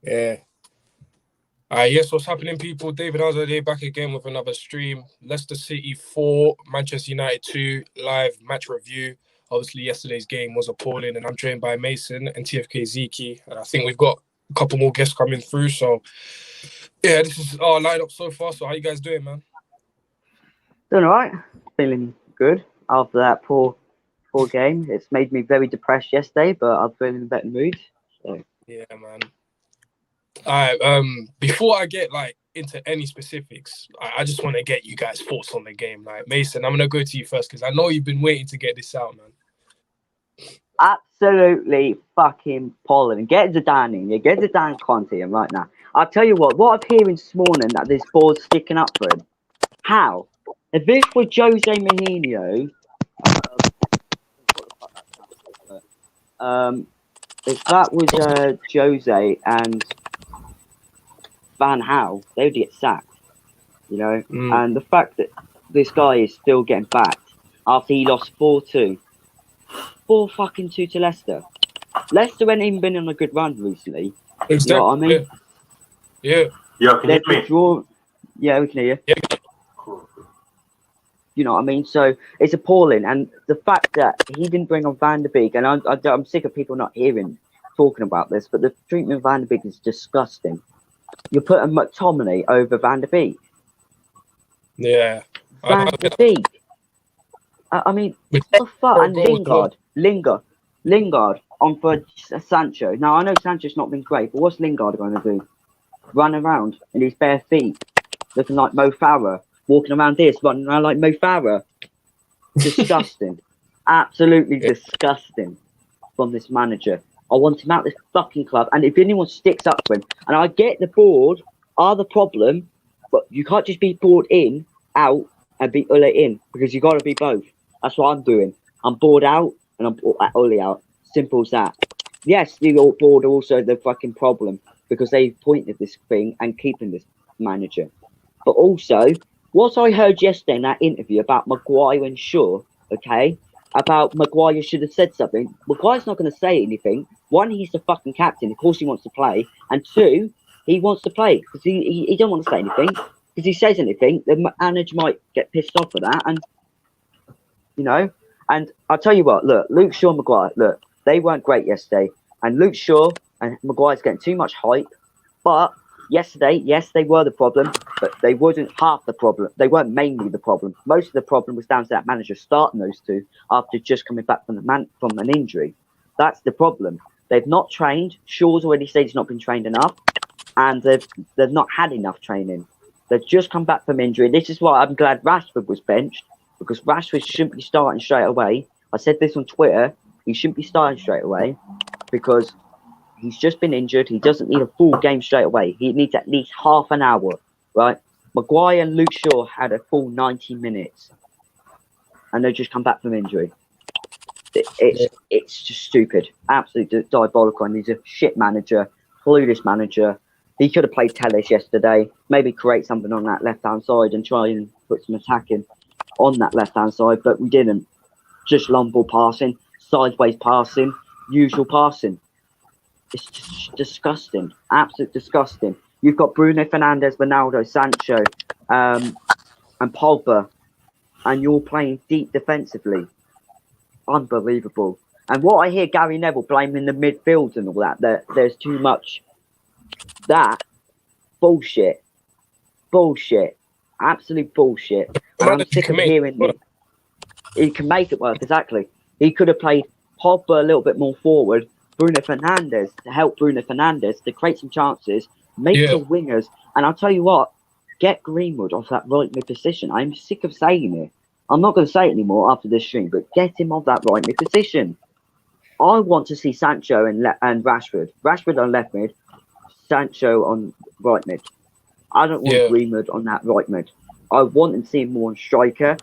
Yeah. Yes, what's happening, people? David Hazard here, back again with another stream. Leicester City 4, Manchester United 2, live match review. Obviously, yesterday's game was appalling, and I'm joined by Mason and TFK Ziki. And I think we've got a couple more guests coming through. So, yeah, this is our lineup so far. So, how you guys doing, man? Doing all right. Feeling good after that poor game. It's made me very depressed yesterday, but I'm feeling in a better mood. So. Yeah, man. All right. Before I get into any specifics, I just want to get you guys' thoughts on the game. Like, Mason, I'm gonna go to you first because I know you've been waiting to get this out, man. Absolutely fucking pollen. Get Zidane in. You get Zidane Conte in right now. I'll tell you what I'm hearing this morning that this board's sticking up for him. How? If this was Jose Mourinho, if that was Jose and Van Gaal, they would get sacked, you know. And the fact that this guy is still getting backed after he lost 4-2, 4-2 to Leicester. Leicester ain't even been on a good run recently. Exactly. You know what I mean? Yeah. Yeah, can you hear me? Draw... Yeah, we can hear you. Yeah. Cool. You know what I mean? So it's appalling. And the fact that he didn't bring on Van der Beek, and I'm sick of people not talking about this, but the treatment of Van der Beek is disgusting. You're putting McTominay over Van der Beek. Yeah. Van der Beek. I mean, what the fuck? And Lingard on for Sancho. Now, I know Sancho's not been great, but what's Lingard going to do? Run around in his bare feet, looking like Mo Farah, walking around this, running around like Mo Farah. Disgusting. Absolutely disgusting from this manager. I want him out of this fucking club, and if anyone sticks up for him, and I get the board are the problem, but you can't just be bored in, out, and be Ule in, because you got to be both. That's what I'm doing. I'm bored out, and I'm Ule out. Simple as that. Yes, the board are also the fucking problem, because they've pointed this thing and keeping this manager. But also, what I heard yesterday in that interview about Maguire and Shaw, okay, about Maguire should have said something. Maguire's not going to say anything. One, he's the fucking captain. Of course he wants to play. And two, he wants to play because he don't want to say anything. Because if he says anything, the manager might get pissed off at that. And, you know, and I'll tell you what, look, Luke Shaw and Maguire, look, they weren't great yesterday. And Luke Shaw and Maguire's getting too much hype. But yesterday, yes, they were the problem, but they wasn't half the problem. They weren't mainly the problem. Most of the problem was down to that manager starting those two after just coming back from an injury. That's the problem. They've not trained. Shaw's already said he's not been trained enough, and they've not had enough training. They've just come back from injury. This is why I'm glad Rashford was benched, because Rashford shouldn't be starting straight away. I said this on Twitter. He shouldn't be starting straight away because he's just been injured. He doesn't need a full game straight away. He needs at least half an hour, right? Maguire and Luke Shaw had a full 90 minutes, and they've just come back from injury. It's just stupid, absolutely diabolical. And he's a shit manager, clueless manager. He could have played Telles yesterday, maybe create something on that left-hand side and try and put some attacking on that left-hand side, but we didn't. Just long ball passing, sideways passing, usual passing. It's just disgusting, absolutely disgusting. You've got Bruno Fernandes, Ronaldo, Sancho, and Pogba, and you're playing deep defensively. Unbelievable. And what I hear Gary Neville blaming the midfield and all that there's too much. That bullshit, absolute bullshit. And I'm sick of hearing it. He can make it work, exactly. He could have played Pogba a little bit more forward. Bruno Fernandes to help Bruno Fernandes to create some chances, make the wingers, and I'll tell you what, get Greenwood off that right mid position. I'm sick of saying it. I'm not going to say it anymore after this stream, but get him off that right mid position. I want to see Sancho and Rashford. Rashford on left mid, Sancho on right mid. I don't want Greenwood on that right mid. I want him to see him more on striker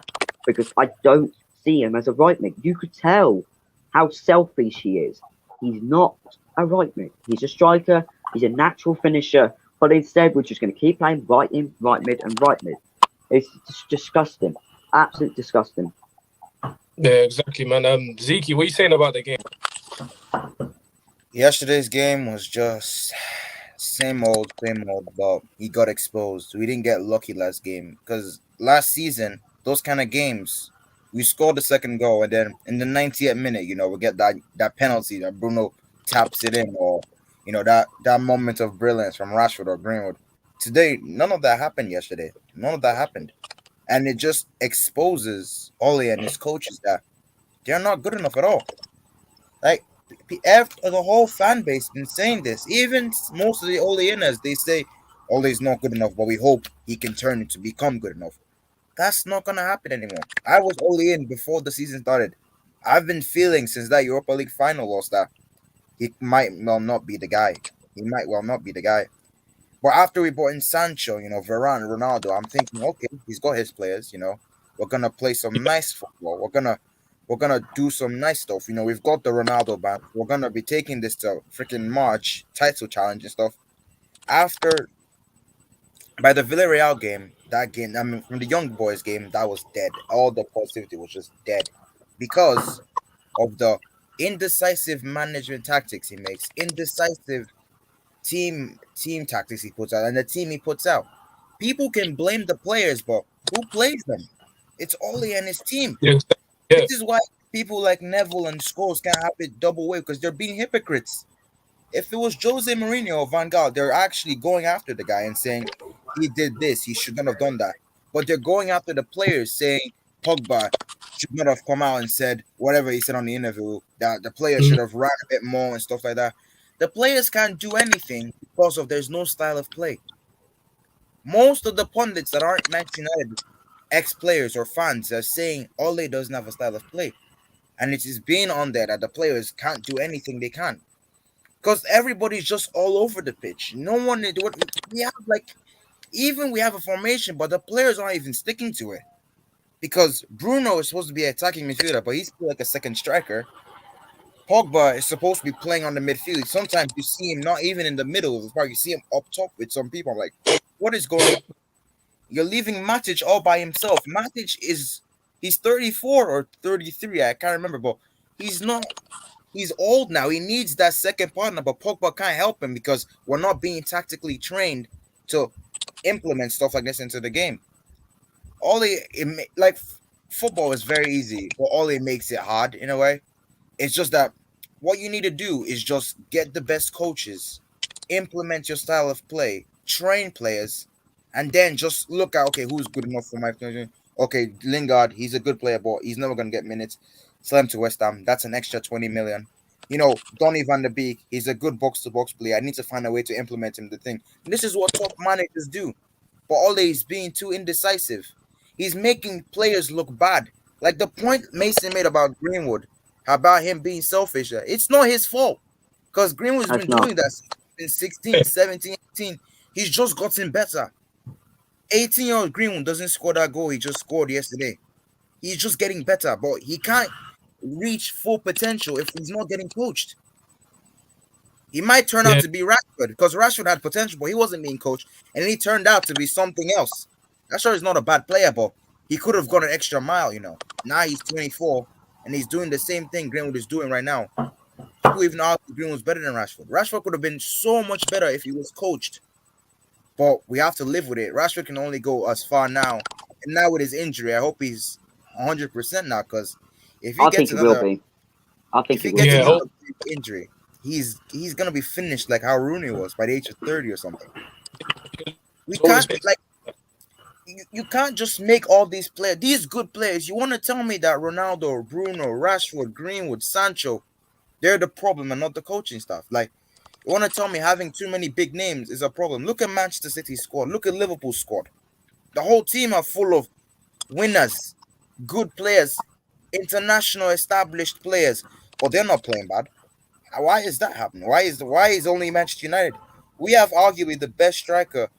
because I don't see him as a right mid. You could tell how selfish he is. He's not a right mid. He's a striker. He's a natural finisher. But instead, we're just going to keep playing right in, right mid, and right mid. It's just disgusting. Absolutely disgusting. Yeah, exactly, man. Zeke, what are you saying about the game? Yesterday's game was just Same old, but he got exposed. We didn't get lucky last game because last season, those kind of games, we scored the second goal and then in the 90th minute, we get that penalty that Bruno taps it in, or that moment of brilliance from Rashford or Greenwood. Today, none of that happened yesterday. None of that happened. And it just exposes Ole and his coaches that they're not good enough at all. Like the whole fan base been saying this. Even most of the Oleaners, they say Ole's not good enough, but we hope he can turn it to become good enough. That's not gonna happen anymore. I was Olean before the season started. I've been feeling since that Europa League final loss that he might well not be the guy. He might well not be the guy. But after we brought in Sancho, Varane, Ronaldo, I'm thinking, okay, he's got his players. We're gonna play some nice football. We're gonna do some nice stuff. We've got the Ronaldo band. We're gonna be taking this to freaking March title challenge and stuff. After by the Villarreal game, that game, I mean, from the young boys game, that was dead. All the positivity was just dead because of the indecisive management tactics he makes, indecisive team tactics he puts out, and the team he puts out. People can blame the players, but who plays them? It's Ole and his team. Yeah. This is why people like Neville and Scholes can't have it double way because they're being hypocrites. If it was Jose Mourinho or Van Gaal, they're actually going after the guy and saying he did this, he should not have done that. But they're going after the players, saying Pogba should not have come out and said whatever he said on the interview, that the players should have ran a bit more and stuff like that. The players can't do anything because of there's no style of play. Most of the pundits that aren't Manchester United ex-players or fans are saying Ole doesn't have a style of play. And it is being on there that the players can't do anything they can. Because everybody's just all over the pitch. No one is what we have we have a formation, but the players aren't even sticking to it. Because Bruno is supposed to be an attacking midfielder, but he's still like a second striker. Pogba is supposed to be playing on the midfield. Sometimes you see him not even in the middle of the park. You see him up top with some people. I'm like, what is going on? You're leaving Matic all by himself. Matic he's 34 or 33. I can't remember, but he's old now. He needs that second partner, but Pogba can't help him because we're not being tactically trained to implement stuff like this into the game. Football is very easy, but Ole makes it hard in a way. It's just that what you need to do is just get the best coaches, implement your style of play, train players, and then just look at, okay, who's good enough for my position? Okay, Lingard, he's a good player, but he's never going to get minutes. Sell him to West Ham. That's an extra 20 million. Donny van der Beek, he's a good box-to-box player. I need to find a way to implement him the thing. And this is what top managers do. But Ole is being too indecisive. He's making players look bad. Like the point Mason made about Greenwood, about him being selfish. It's not his fault. Because Greenwood's been doing that since 16, 17, 18. He's just gotten better. 18-year-old Greenwood doesn't score that goal he just scored yesterday. He's just getting better, but he can't reach full potential if he's not getting coached. He might turn out to be Rashford, because Rashford had potential, but he wasn't being coached, and he turned out to be something else. Rashford is not a bad player, but he could have gone an extra mile, Now he's 24, and he's doing the same thing Greenwood is doing right now. People even argue Greenwood's better than Rashford. Rashford could have been so much better if he was coached. But we have to live with it. Rashford can only go as far now. And now with his injury, I hope he's 100% now. Because if he gets another injury, he's gonna be finished like how Rooney was by the age of 30 or something. We can't you can't just make all these players, these good players. You want to tell me that Ronaldo, Bruno, Rashford, Greenwood, Sancho, they're the problem and not the coaching staff? You want to tell me having too many big names is a problem? Look at Manchester City's squad. Look at Liverpool's squad. The whole team are full of winners, good players, international established players, but they're not playing bad. Why is that happening? Why is only Manchester United? We have arguably the best striker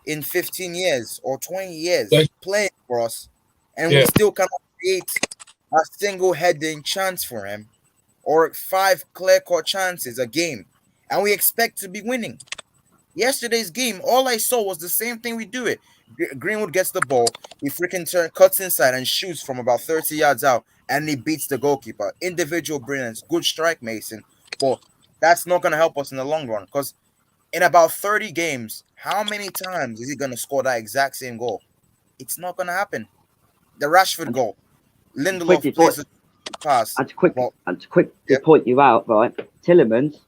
in 15 years or 20 years playing for us, and we still cannot create a single heading chance for him or 5 clear-cut chances a game. And we expect to be winning. Yesterday's game, all I saw was the same thing we do it. Greenwood gets the ball, he freaking cuts inside and shoots from about 30 yards out, and he beats the goalkeeper. Individual brilliance, good strike, Mason. But that's not going to help us in the long run, because in about 30 games, how many times is he gonna score that exact same goal? It's not gonna happen. The Rashford goal, Lindelof plays a pass. And to quickly Yep. point you out, right? Tillemans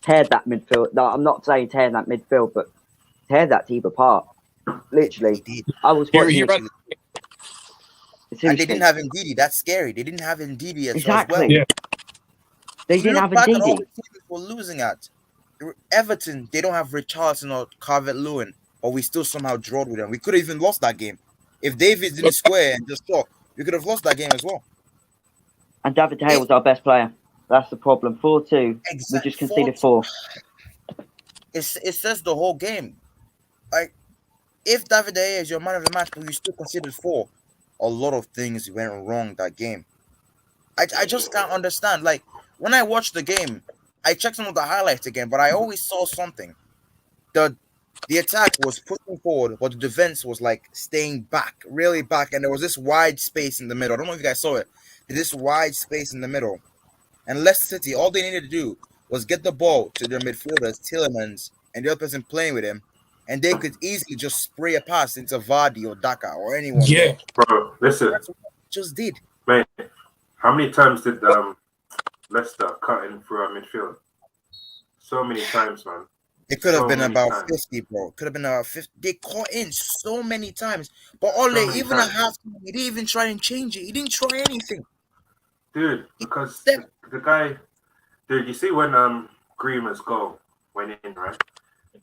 teared that midfield. No, I'm not saying tearing that midfield, but tear that team apart. Literally, He did. I was He watching. ran- And they didn't have Ndidi. That's scary. They didn't have Ndidi as Exactly. well. Yeah. They If you didn't look have back at all Ndidi. the teams we're losing at, Everton, they don't have Richarlison or Calvert-Lewin, but we still somehow drawed with them. We could have even lost that game. If Davies didn't square and just talk, we could have lost that game as well. And David De Gea was our best player. That's the problem. 4-2. We Exactly. just conceded 4. It says the whole game. Like, if David De Gea is your man of the match, but you still considered 4, a lot of things went wrong that game. I just can't understand. Like, when I watched the game, I checked some of the highlights again, but I always saw something. The attack was pushing forward, but the defense was like staying back, really back, and there was this wide space in the middle. I don't know if you guys saw it. This wide space in the middle. And Leicester City, all they needed to do was get the ball to their midfielders, Tillemans, and the other person playing with him, and they could easily just spray a pass into Vardy or Daka or anyone. Yeah. Bro, listen. That's what they just did. Mate, how many times did Leicester cut in through our midfield? So many times, man. It could have So been many about times. 50, bro. Could have been about 50. They caught in so many times. But Ole, So many even times. at half, he didn't even try and change it. He didn't try anything. Dude, because Step- the guy, dude, you see when Greenwood's goal went in, right?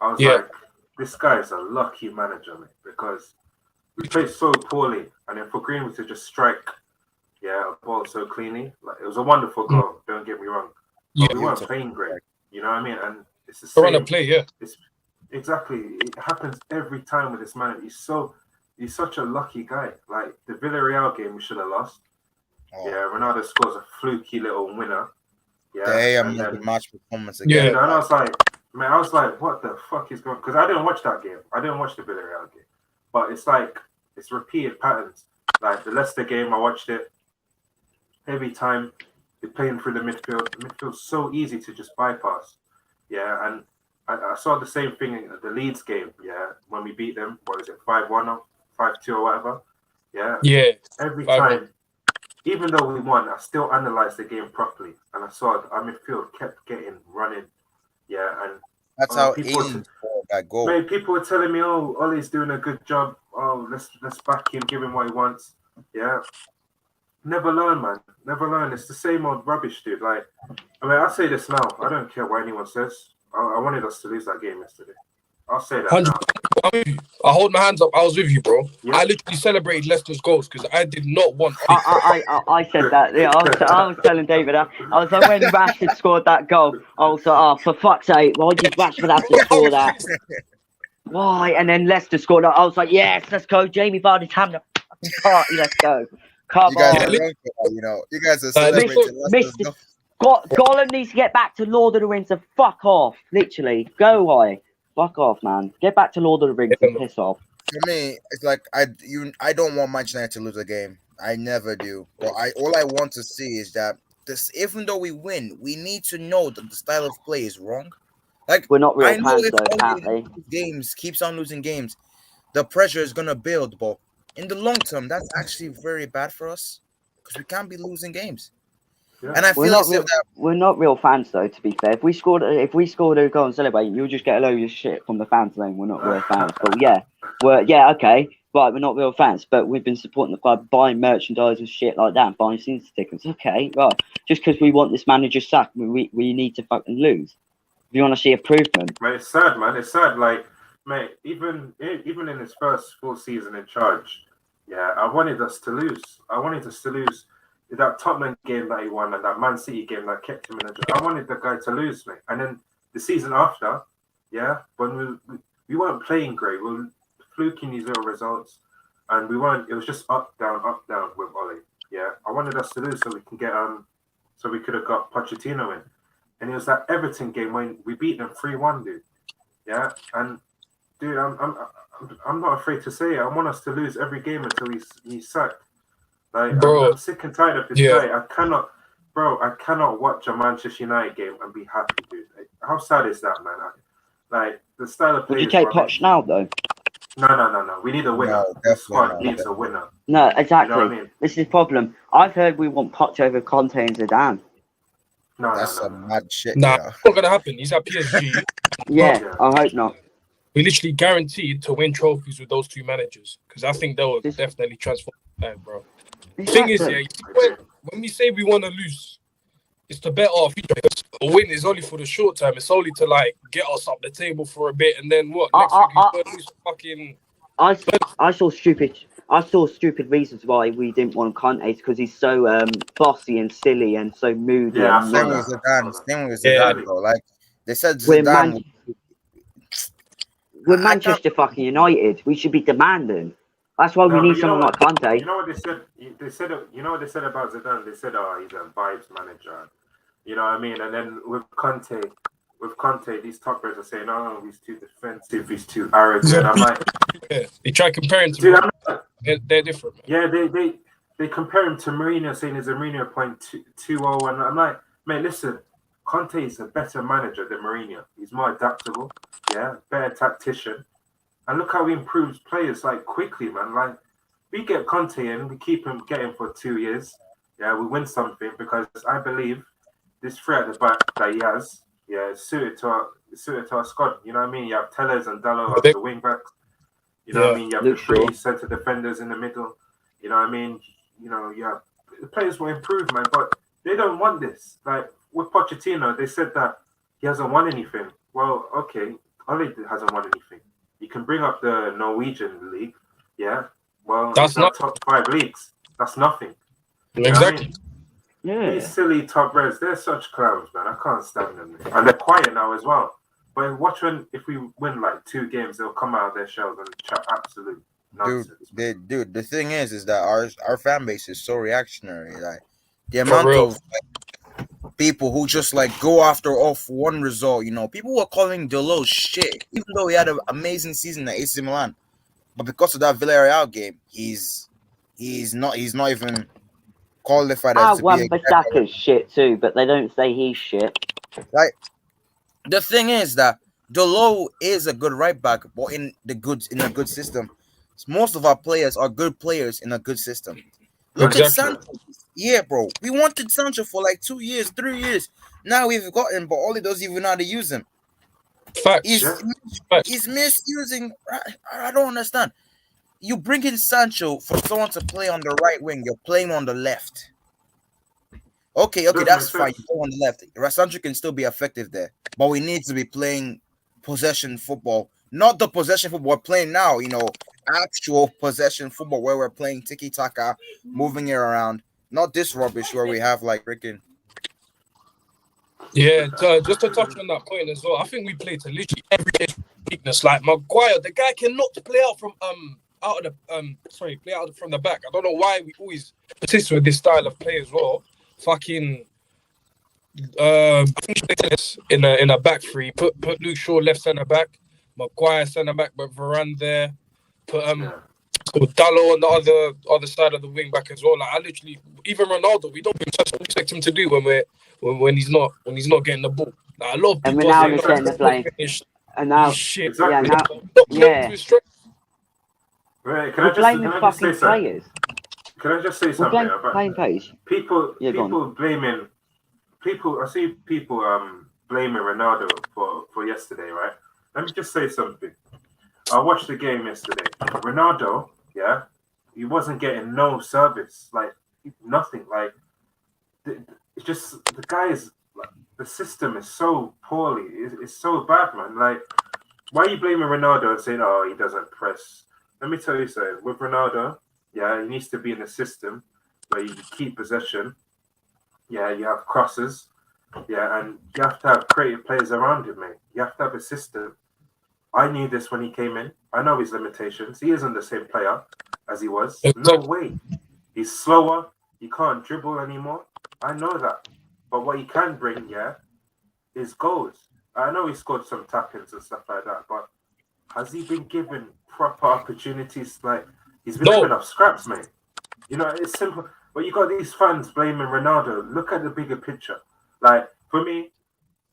I was Yeah. like, this guy is a lucky manager, mate, because we played so poorly, and then for Greenwood to just strike, a ball so cleanly, like it was a wonderful goal. Don't get me wrong, Yeah. but we weren't playing great. You know what I mean? And it's the To run a same. play, yeah. It's exactly. It happens every time with this man. He's such a lucky guy. Like the Villarreal game, we should have lost. Oh, Yeah, Ronaldo scores a fluky little winner. Yeah, They and the then, match performance Yeah. again. and I was like, man, I was like, what the fuck is going? Because I didn't watch that game. I didn't watch the Villarreal game, but it's like it's repeated patterns. Like the Leicester game, I watched it every time. They're playing through the midfield. The midfield's so easy to just bypass. Yeah, and I saw the same thing in the Leeds game. Yeah, when we beat them, what is it, 5-1 or 5-2 or whatever? Yeah, Yeah. every 5-1. time. Even though we won, I still analysed the game properly, and I saw our midfield kept getting running. Yeah, and That's how people Aiden scored that goal. mate, people were telling me, "Oh, Ollie's doing a good job. Oh, let's back him, give him what he wants." Yeah, never learn, man. Never learn. It's the same old rubbish, dude. Like, I mean, I'll say this now. I don't care what anyone says. I wanted us to lose that game yesterday. I'll say that 100%. now. I'm with you. I hold my hands up. I was with you, bro. Yeah. I literally celebrated Leicester's goals because I did not want. I said that. Yeah, I was telling David. I was like, when Rashford scored that goal, I was like, oh, for fuck's sake, why did Rashford have to score that? Why? And then Leicester scored. I was like, yes, let's go. Jamie Vardy's having a fucking party. Let's go. Come You guys on. are young for that, you know. You guys are celebrating. Mr. Gollum needs to get back to Lord of the Rings and fuck off. Literally. Go away. Fuck off, man. Get back to Lord of the Rings and piss off. For me, it's like I don't want Manchester United to lose a game. I never do. But all I want to see is that even though we win, we need to know that the style of play is wrong. Like, we're not real I know fans, if though, apparently. games keeps on losing games, the pressure is gonna build. But in the long term, that's actually very bad for us because we can't be losing games. Yeah. And I feel we're not real fans, though. To be fair, if we scored a goal and celebrate, you'll just get a load of shit from the fans saying we're not real fans. But yeah, okay, right, we're not real fans, but we've been supporting the club, buying merchandise and shit like that, buying season tickets. Okay, right, just because we want this manager sacked, we need to fucking lose. If you want to see improvement, Mate, it's sad, man. It's sad. Like, mate, even in his first full season in charge, yeah, I wanted us to lose. I wanted us to lose that Tottenham game that he won and that Man City game that kept him in I wanted the guy to lose, mate. And then the season after, yeah, when we weren't playing great, we were fluking these little results, and we weren't. It was just up down with Ollie. Yeah, I wanted us to lose so we can get so we could have got Pochettino in. And it was that Everton game when we beat them 3-1, dude. Yeah, and dude, I'm not afraid to say it. I want us to lose every game until he's sacked. Like, Bro. I'm sick and tired of this guy. I cannot watch a Manchester United game and be happy, dude. How sad is that, man? Like the style of play. Would you is take rubbish. Poch now though? No. We need a winner. No, This squad definitely needs not. a winner. No, exactly. You know what I mean? This is the problem. I've heard we want Poch over Conte and Zidane. That's No. some mad shit, Nah, you know. it's not gonna happen. He's at PSG. Yeah, Yeah. I hope not. We literally guaranteed to win trophies with those two managers because I think they will This- definitely transform. Bro. Thing is, yeah, when we say we want to lose, it's to bet our future. Because a win is only for the short term. It's only to like get us up the table for a bit, and then what? Next week we're gonna lose fucking. I saw stupid reasons why we didn't want Conte because he's so bossy and silly and so moody. Yeah, I and saw Same that. with Zidane. Same with Yeah. Zidane, bro. Like they said, We're, Zidane. we're I Manchester fucking United. We should be demanding. That's why we No, need but you know someone like what? Conte. You know what they said? You know what they said about Zidane? They said, "Oh, he's a vibes manager." You know what I mean? And then with Conte, these top players are saying, "Oh, he's too defensive. He's too arrogant." I'm like, Yeah, they try comparing to. dude, I'm not, They're different. Man. yeah, they compare him to Mourinho, saying he's a Mourinho 0.20, and I'm like, man, listen, Conte is a better manager than Mourinho. He's more adaptable, yeah, better tactician. And look how he improves players like quickly, man. Like we get Conte in, we get him for 2 years. Yeah, we win something because I believe this threat at the back that he has, yeah, is suited to our squad. You know what I mean? You have Tellers and Dallo as the wing backs. You know what I mean? You have the three centre defenders in the middle. You know what I mean? You know, yeah, the players will improve, man, but they don't want this. Like with Pochettino, they said that he hasn't won anything. Well, okay, Ole hasn't won anything. You can bring up the Norwegian league, yeah. Well, That's not top 5 leagues. That's nothing. exactly. You know what I mean? Yeah. These silly top reds, they're such clowns, man. I can't stand them, and they're quiet now as well. But watch if we win like 2 games, they'll come out of their shells and chat absolute nonsense. Dude, the thing is that our fan base is so reactionary. Like the amount of people who just like go after off one result. You know, people were calling Delo shit, even though he had an amazing season at AC Milan. But because of that Villarreal game, he's not even qualified as to be a Wan-Bissaka's shit too, but they don't say he's shit. Like the thing is that Delo is a good right back, but in a good system. Most of our players are good players in a good system. Look at Sancho. Yeah, bro. We wanted Sancho for like 2 years, 3 years. Now we've got him, but Ole doesn't even know how to use him. Facts. He's misusing. I don't understand. You bring in Sancho for someone to play on the right wing. You're playing on the left. Okay, that's fine. You play on the left. Sancho can still be effective there, but we need to be playing possession football, not the possession football we're playing now. You know, actual possession football where we're playing tiki taka, moving it around. Not this rubbish where we have like freaking. Yeah, just to touch on that point as well, I think we play to literally every weakness. Like Maguire, the guy cannot play out from from the back. I don't know why we always persist with this style of play as well. Fucking, I think this in a back three. Put Luke Shaw left centre back, Maguire centre back, but Varane there. Put Dallo on the other side of the wing back as well. Like I literally, even Ronaldo, we don't expect him to do when he's not getting the ball. Like, a lot of people and we're now getting the blame. And now, shit. Exactly. Right, we're blaming fucking players. Can I just say something about playing players? People blaming people. I see people blaming Ronaldo for yesterday, right? Let me just say something. I watched the game yesterday. Ronaldo, yeah, he wasn't getting no service, like nothing. Like it's just the guy is. Like, the system is so poorly. It's so bad, man. Like, why are you blaming Ronaldo and saying, "Oh, he doesn't press"? Let me tell you something. With Ronaldo, yeah, he needs to be in a system where you keep possession. Yeah, you have crosses. Yeah, and you have to have creative players around him, mate. You have to have a system. I knew this when he came in. I know his limitations. He isn't the same player as he was. No way. He's slower. He can't dribble anymore. I know that. But what he can bring, yeah, is goals. I know he scored some tap-ins and stuff like that, but has he been given proper opportunities? Like, he's been given off scraps, mate. You know, it's simple. But you got these fans blaming Ronaldo. Look at the bigger picture. Like, for me,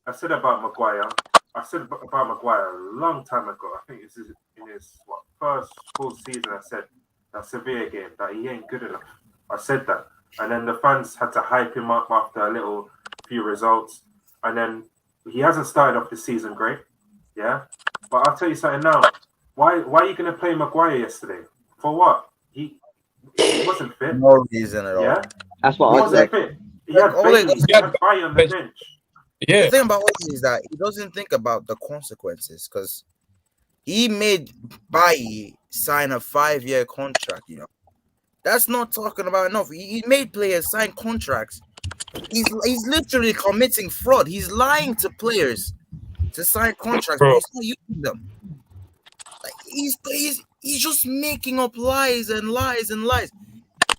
I said about Maguire, I said about Maguire a long time ago. I think it's in his first full season. I said that Sevilla game that he ain't good enough. I said that, and then the fans had to hype him up after a little few results, and then he hasn't started off the season great. Yeah, but I'll tell you something now. Why are you gonna play Maguire yesterday? For what? He wasn't fit. No reason at all. Yeah, That's he what I wasn't said. fit. He Like, had Bailey. He had Bailey on the bench. Yeah. The thing about Ole is that he doesn't think about the consequences because he made Bailly sign a 5-year contract. You know, that's not talking about enough. He made players sign contracts. He's literally committing fraud. He's lying to players to sign contracts, but Bro. he's not using them. Like, he's just making up lies and lies and lies.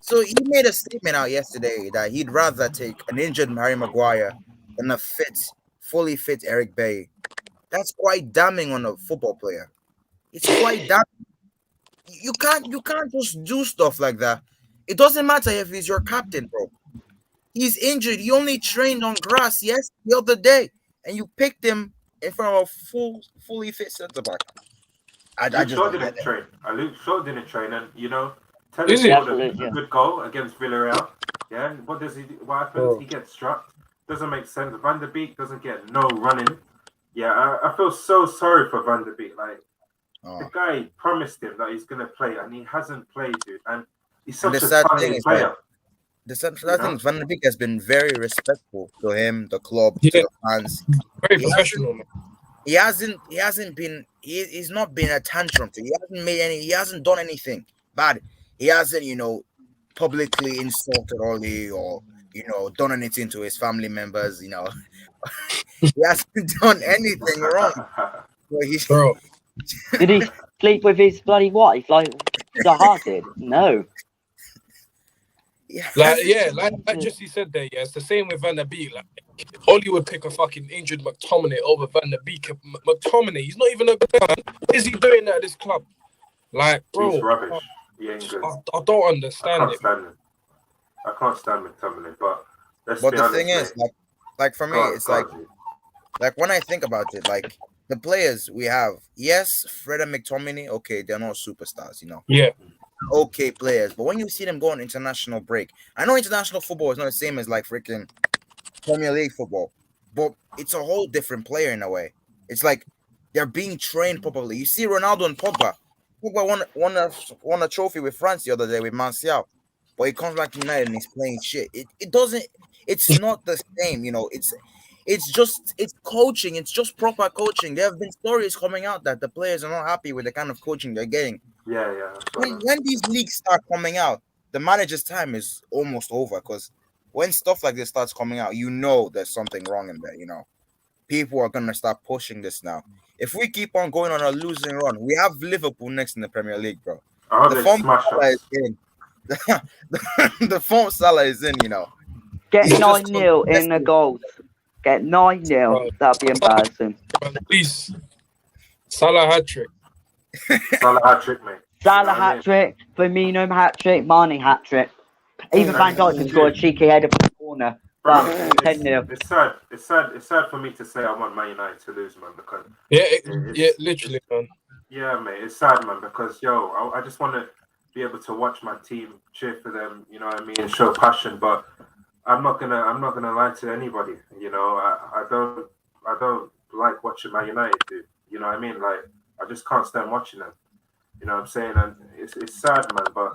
So he made a statement out yesterday that he'd rather take an injured Harry Maguire than a fully fit Eric Bailly. That's quite damning on a football player. It's quite damning. You can't just do stuff like that. It doesn't matter if he's your captain, bro. He's injured. He only trained on grass, yes, the other day, and you picked him in front of a fully fit centre back. I Luke just Shaw don't get didn't it. train. Luke Shaw didn't train, and Telly Is it? scored Absolutely, a yeah. good goal against Villarreal. Yeah, what does he do? What happens? Oh. He gets struck. Doesn't make sense. Van der Beek doesn't get no running. Yeah, I feel so sorry for Van der Beek. Like the guy promised him that he's gonna play, and he hasn't played, dude. And he's such the a sad thing talented is player. The thing is, Van der Beek has been very respectful to him, the club, to Yeah. the fans. Very He professional, man. He's not been a tantrum. He hasn't done anything bad. He hasn't, publicly insulted Oli or, done anything to his family members, He hasn't done anything wrong. So he's, Bro. Did he sleep with his bloody wife like Zaha did? No. Like Jesse said there, yeah, it's the same with Van der Beek. Like, Oli would pick a fucking injured McTominay over Van der Beek. McTominay, he's not even a good man. What is he doing at this club? Like, bro, He's rubbish. He ain't good. I don't understand it. I can't stand McTominay, but let's but be the honest, thing is, mate. like for me, it's like when I think about it, like the players we have, yes, Fred and McTominay, okay, they're not superstars, Yeah. Okay players, but when you see them go on international break, I know international football is not the same as like freaking Premier League football, but it's a whole different player in a way. It's like they're being trained properly. You see Ronaldo and Pogba. Pogba won a trophy with France the other day with Martial, but he comes back to United and he's playing shit. It's not the same, it's coaching. It's just proper coaching. There have been stories coming out that the players are not happy with the kind of coaching they're getting. Yeah. When these leagues start coming out, the manager's time is almost over because when stuff like this starts coming out, there's something wrong in there. People are gonna start pushing this now. If we keep on going on a losing run, we have Liverpool next in the Premier League, bro. I hope The they form smash Salah us. is in. The form Salah is in, Get He's just 9-0 in the goals. Get 9-0. That'd be embarrassing. Please. Salah hat-trick. Salah hat-trick, mate. Salah hat-trick, Firmino hat-trick, Mane hat-trick. Even Van Dijk can score a cheeky header from the corner. Bro, 10-0. it's sad. It's sad for me to say I want Man United to lose, man. Because Literally, man. yeah, mate, it's sad, man. Because I just want to be able to watch my team, cheer for them. You know what I mean, and show passion. But I'm not gonna lie to anybody. I don't like watching Man United do. You know what I mean? Like I just can't stand watching them. You know what I'm saying? And it's sad, man. But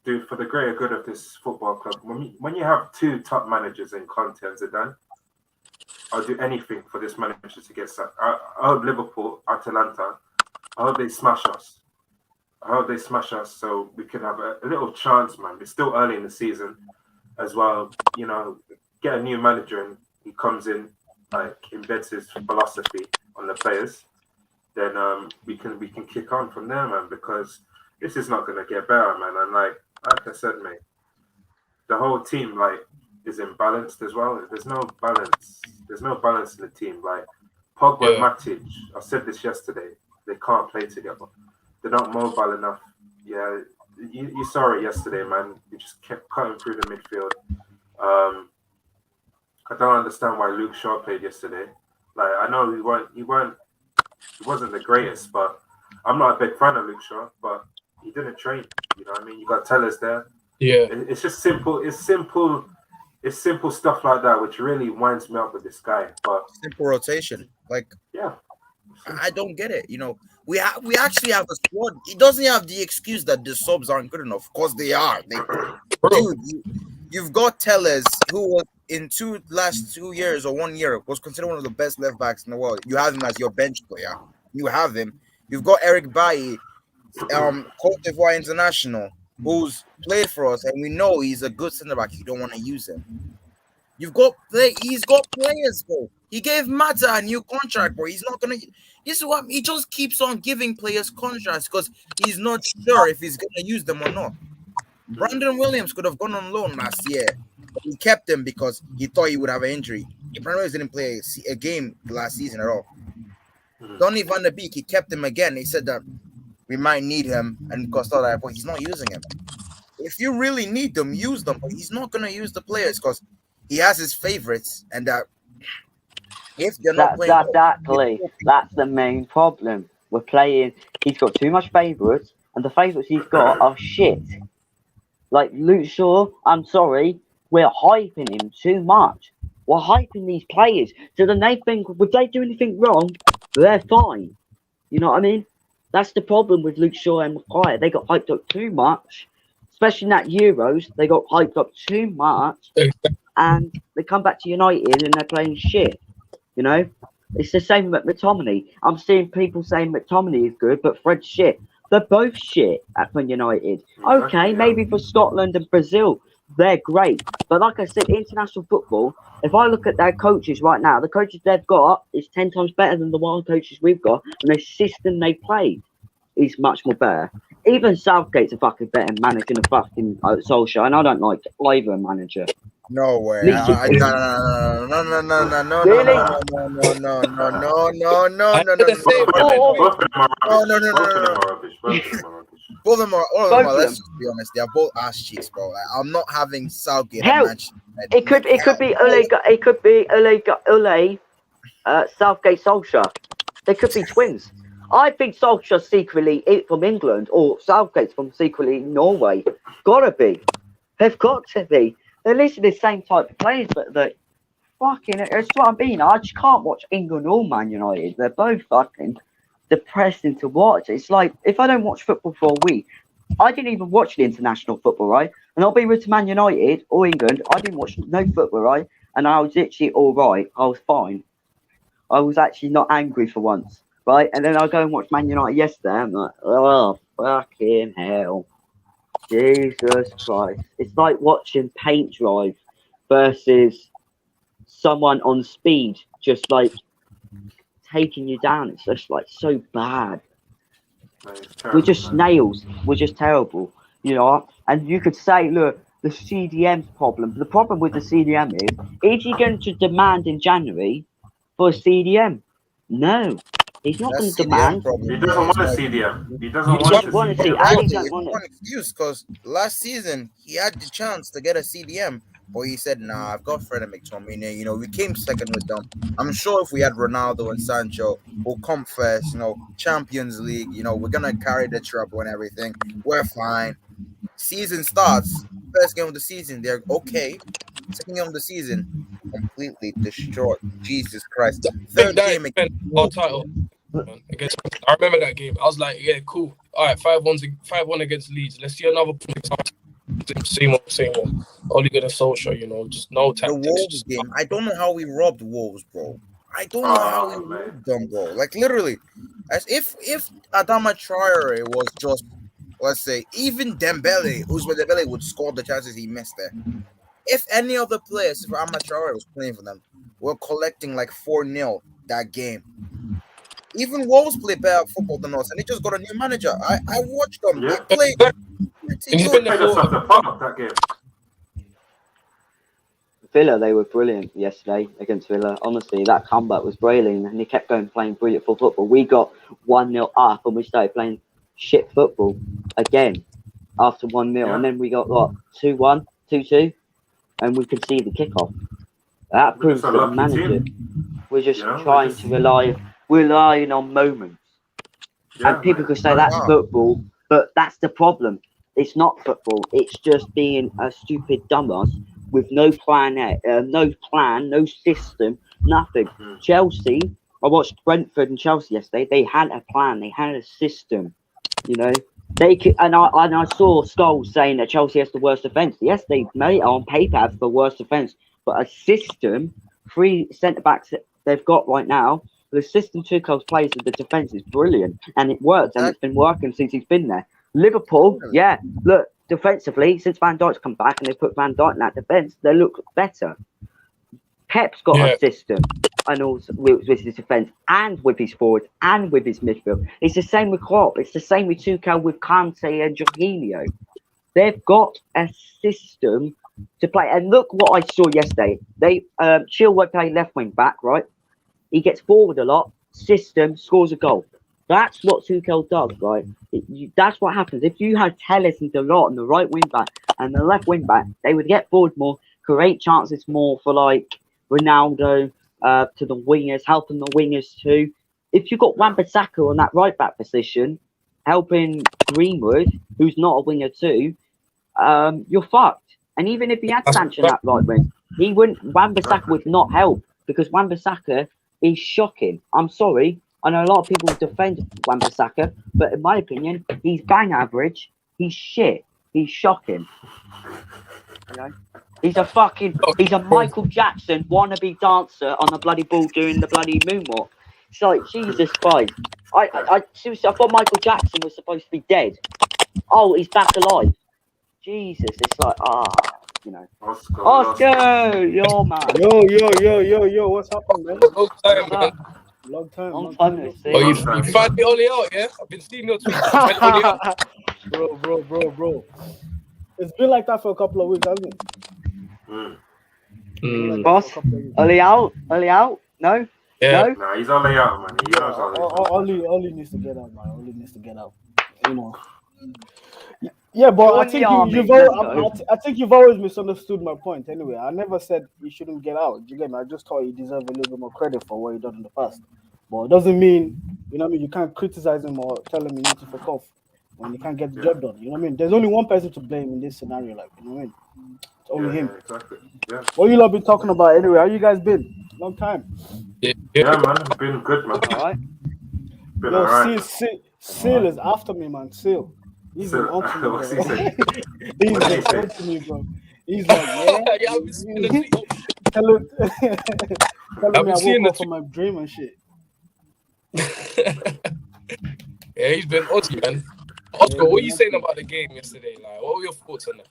dude, for the greater good of this football club, when you have two top managers in Conte and Zidane, I'll do anything for this manager to get sacked. I hope Liverpool, Atalanta, I hope they smash us. So we can have a little chance, man. It's still early in the season as well. Get a new manager and he comes in, like embeds his philosophy on the players. Then we can kick on from there, man. Because this is not gonna get better, man. And like I said, mate, the whole team is imbalanced as well. There's no balance. There's no balance in the team. Like Pogba and Matic, I said this yesterday. They can't play together. They're not mobile enough. Yeah, you saw it yesterday, man. You just kept cutting through the midfield. I don't understand why Luke Shaw played yesterday. Like I know he weren't he wasn't the greatest, but I'm not a big fan of Luke Shaw, but he didn't train. You know what I mean? You got Tellers there. Yeah. It's just simple. It's simple stuff like that, which really winds me up with this guy. But simple rotation. Like, yeah, I don't get it. You know, we actually have a squad. He doesn't have the excuse that the subs aren't good enough. Of course they are. Dude, you've got Tellers, who was in last 2 years or 1 year was considered one of the best left backs in the world. You have him as your bench player. You have him. You've got Eric Bailly, Cote d'Ivoire international, who's played for us, and we know he's a good centre back. You don't want to use him. He's got players, bro. He gave Mata a new contract, bro. He's not gonna. This is what he just keeps on giving players contracts because he's not sure if he's gonna use them or not. Brandon Williams could have gone on loan last year, but he kept him because he thought he would have an injury. Brandon Williams didn't play a game last season at all. Donny van der Beek, he kept him again. He said that we might need him, and because of that, but he's not using him. If you really need them, use them, but he's not gonna use the players because he has his favorites, and if they're not playing, exactly, that's the main problem. We're playing. He's got too much favourites, and the favourites he's got are shit. Like Luke Shaw, I'm sorry, we're hyping him too much. We're hyping these players, so then they think if they do anything wrong, they're fine. You know what I mean? That's the problem with Luke Shaw and Maguire. They got hyped up too much, especially in that Euros. They got hyped up too much, and they come back to United and they're playing shit. You know, it's the same with McTominay. I'm seeing people saying McTominay is good, but Fred's shit. They're both shit at Man United. Okay, maybe for Scotland and Brazil, they're great. But like I said, international football, if I look at their coaches right now, the coaches they've got is 10 times better than the wild coaches we've got. And the system they play is much more better. Even Southgate's a fucking better manager than fucking Solskjaer. And I don't like either manager. No way. Really? Both of them are, let's just be honest, they're both ass cheeks, bro. Like, I'm not having Southgate and Manchester. It could be Ole, Southgate, Solskjaer. They could be twins. I think Solskjaer's secretly from England or Southgate's from secretly Norway. Gotta be. They've got to be. They're literally the same type of players, but they fucking. That's what I mean. I just can't watch England or Man United. They're both fucking depressing to watch. It's like if I don't watch football for a week, I didn't even watch the international football, right? And I'll be with Man United or England. I didn't watch no football, right? And I was literally all right. I was fine. I was actually not angry for once, right? And then I go and watch Man United yesterday. I'm like, oh fucking hell. Jesus Christ. It's like watching paint dry versus someone on speed just like taking you down. It's just like so bad. We're just snails. We're just terrible. You know? And you could say, look, the CDM's problem. The problem with the CDM is he going to demand in January for a CDM? No. He's not going to demand. He doesn't want a CDM. He doesn't want a CDM. It's one excuse because last season he had the chance to get a CDM, but he said, "Nah, I've got Fred and McTominay. You know, we came second with them. I'm sure if we had Ronaldo and Sancho, we'll come first. You know, Champions League. You know, we're gonna carry the treble and everything. We're fine. Season starts. First game of the season, they're okay. Second game of the season, completely destroyed. Jesus Christ. Third game again. Our title. I remember that game. I was like, yeah, cool. All right, 5-1 against Leeds. Let's see another point. Same one. Only good at social, you know, just no tactics. The Wolves game. I don't know how we robbed Wolves, bro. I don't know how we robbed them, bro. Like literally, as if Adama Traore was just, let's say, even Dembele, Dembele would score the chances he missed there. If any of the players, if Adama Traore was playing for them, were collecting like 4-0 that game. Even Wolves play better football than us, and they just got a new manager. I watched them. Yeah. They played pretty good. That game. Villa, they were brilliant yesterday against Villa. Honestly, that comeback was brilliant, and they kept going playing brilliant football. We got 1-0 up, and we started playing shit football again after 1-0, and then we got 2-1, 2-2, and we could see the kickoff. That proves that the manager. We're just trying to rely. relying on moments. Yeah, And people man. could say that's football, but that's the problem. It's not football. It's just being a stupid dumbass with no plan, no system, nothing. Chelsea, I watched Brentford and Chelsea yesterday. They had a plan. They had a system. You know, they could, and I saw Scholes saying that Chelsea has the worst defence. Yes, they may on paper have the worst defence, but a system, 3 centre backs that they've got right now. The system Tuchel's plays with the defence is brilliant, and it works, and it's been working since he's been there. Liverpool, yeah, look, defensively, since Van Dijk's come back and they put Van Dijk in that defence, they look better. Pep's got a system, and also with his defence, and with his forwards, and with his midfield. It's the same with Klopp. It's the same with Tuchel, with Kante and Jorginho. They've got a system to play. And look what I saw yesterday. They Chilwell play left wing back, right? He gets forward a lot, system, scores a goal. That's what Tuchel does, right? That's what happens. If you had Telles and Dalot on the right wing back and the left wing back, they would get forward more, create chances more for like Ronaldo, to the wingers, helping the wingers too. If you've got Wan-Bissaka on that right back position, helping Greenwood, who's not a winger too, you're fucked. And even if he had Sancho in that right wing, Wan-Bissaka would not help, because Wan-Bissaka is shocking. I'm sorry. I know a lot of people defend Wan-Bissaka, but in my opinion, he's bang average. He's shit. He's shocking. You know? He's a Michael Jackson wannabe dancer on the bloody ball doing the bloody moonwalk. It's like, Jesus Christ. I seriously, I thought Michael Jackson was supposed to be dead. Oh, he's back alive. Jesus, it's like, you know. Oscar, yo, man. Yo, what's happening, man? Long time no see. Oh, you finally Oli out, yeah? I've been seeing your tweets. Bro. It's been like that for a couple of weeks, hasn't it? Boss, Oli out? No? Yeah. No? Nah, he's only out, man. He knows Oli needs to get out, man. Oli needs to get out. You know. Yeah, but I think you've always misunderstood my point. Anyway, I never said he shouldn't get out. You get me? I just thought he deserved a little bit more credit for what he done in the past. But it doesn't mean, you know what I mean, you can't criticize him or tell him he needs to fuck off when you can't get the job done. You know what I mean? There's only one person to blame in this scenario, like, you know what I mean? It's only him. Exactly. Yeah. What you lot been talking about anyway? How you guys been? Long time. Yeah, man. Been good, man. All right. Been all right. Seal is after me, man. Seal. He's been on to me, bro. What's he saying? He's been on to me, bro. He's like, yeah. I've been seeing the tweet. telling me I woke up from my dream and shit. Yeah, he's been Aussie, man. Oscar, what are you saying about the game yesterday? Like, what were your thoughts on that?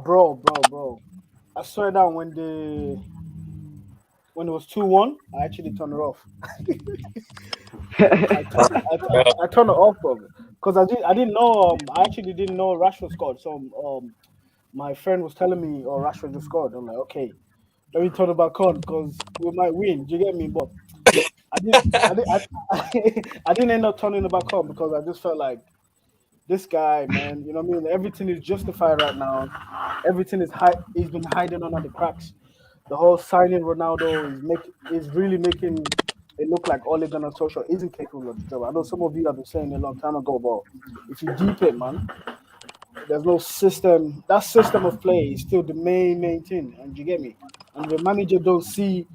Bro. I swear down when it was 2-1, I actually turned it off. I turned it off, bro, because I didn't know. I actually didn't know Rashford scored. So my friend was telling me, "Oh, Rashford just scored." I'm like, okay, let me turn it back on because we might win. Do you get me? But I didn't end up turning it back on because I just felt like this guy, man. You know what I mean? Everything is justified right now. Everything is he's been hiding under the cracks. The whole signing Ronaldo is really making it look like Ole Gunnar Solskjaer isn't capable of the job. I know some of you have been saying a long time ago, but if you deep it, man, there's no system. That system of play is still the main thing, and you get me. And the manager don't see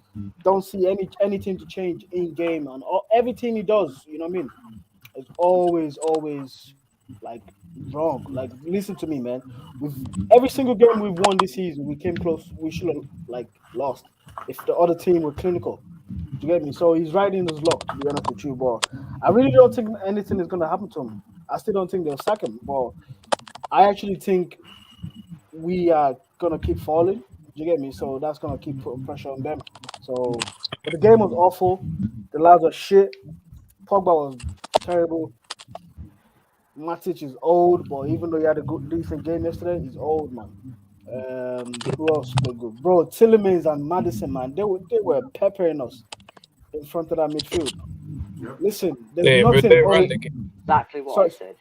anything to change in game, and everything he does, you know what I mean, is always like wrong. Like, listen to me, man. With every single game we've won this season, we came close. We should have like lost if the other team were clinical. Do you get me? So he's riding his luck, to be honest with you. But I really don't think anything is gonna happen to him. I still don't think they'll sack him. But I actually think we are gonna keep falling. Do you get me? So that's gonna keep putting pressure on them. So but the game was awful. The lads were shit. Pogba was terrible. Matic is old, but even though he had a decent game yesterday, he's old, man. Who else was good? Bro, Tielemans and Maddison, man, they were peppering us in front of that midfield. Yep. Listen, there's nothing. Exactly what I said.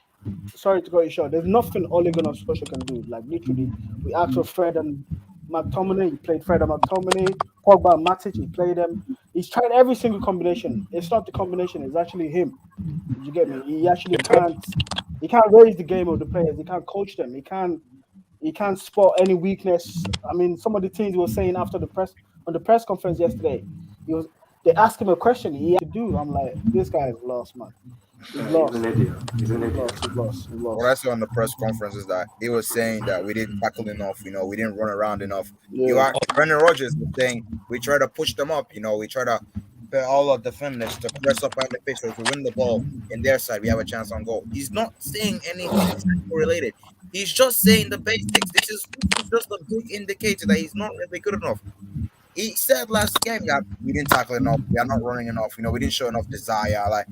Sorry to cut you short. There's nothing Ole Gunnar Solskjaer can do. Like, literally, we asked for Fred and McTominay. He played Fred and McTominay. Pogba and Matic, he played them. He's tried every single combination. It's not the combination; it's actually him. You get me? He actually can't. He can't raise the game of the players. He can't coach them. He can't spot any weakness. I mean, some of the things he was saying after the press conference yesterday, they asked him a question he had to do. I'm like, this guy is lost, man. He's lost. He's an idiot. He's lost. What I saw on the press conference is that he was saying that we didn't tackle enough, we didn't run around enough. Yeah. Brendan Rodgers was saying we try to push them up, we try to put all our defenders to press up on the pitch, or to win the ball in their side, we have a chance on goal. He's not saying anything related. He's just saying the basics. This is just a big indicator that he's not really good enough. He said last game that we didn't tackle enough, we are not running enough, we didn't show enough desire. Like,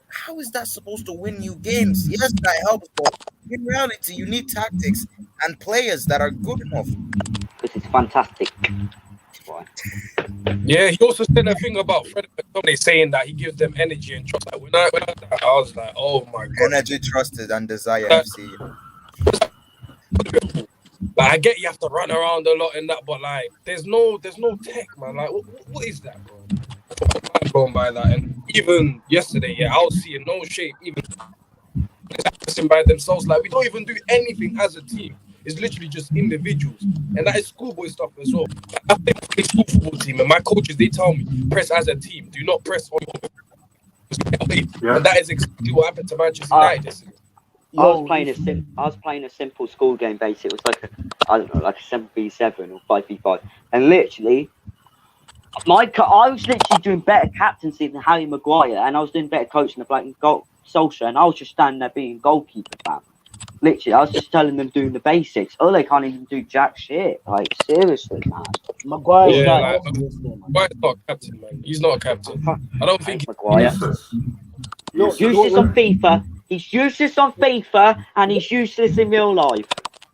how is that supposed to win you games? Yes, that helps, but in reality, you need tactics and players that are good enough. This is fantastic. Yeah, he also said a thing about Fred McTominay saying that he gives them energy and trust. Like, when I was like, oh my god, energy, trusted, and desire. FC. Like, I get you have to run around a lot and that, but like, there's no tech, man. Like, what is that, bro? I'm going by that, and even yesterday, I was seeing no shape, even by themselves. Like, we don't even do anything as a team. It's literally just individuals, and that is schoolboy stuff as well. I play a school football team, and my coaches, they tell me press as a team. Do not press on your and that is exactly what happened to Manchester United. I was playing a simple school game base. It was like a 7v7 or 5v5, and literally, I was literally doing better captaincy than Harry Maguire, and I was doing better coaching than Blake Solskjaer, and I was just standing there being goalkeeper, fam. Literally, I was just telling them doing the basics. Oh, they can't even do jack shit. Like, seriously, man. Maguire's Maguire's not a captain, man. He's not a captain. I don't think Maguire. Useless on FIFA. He's useless on FIFA, and he's useless in real life.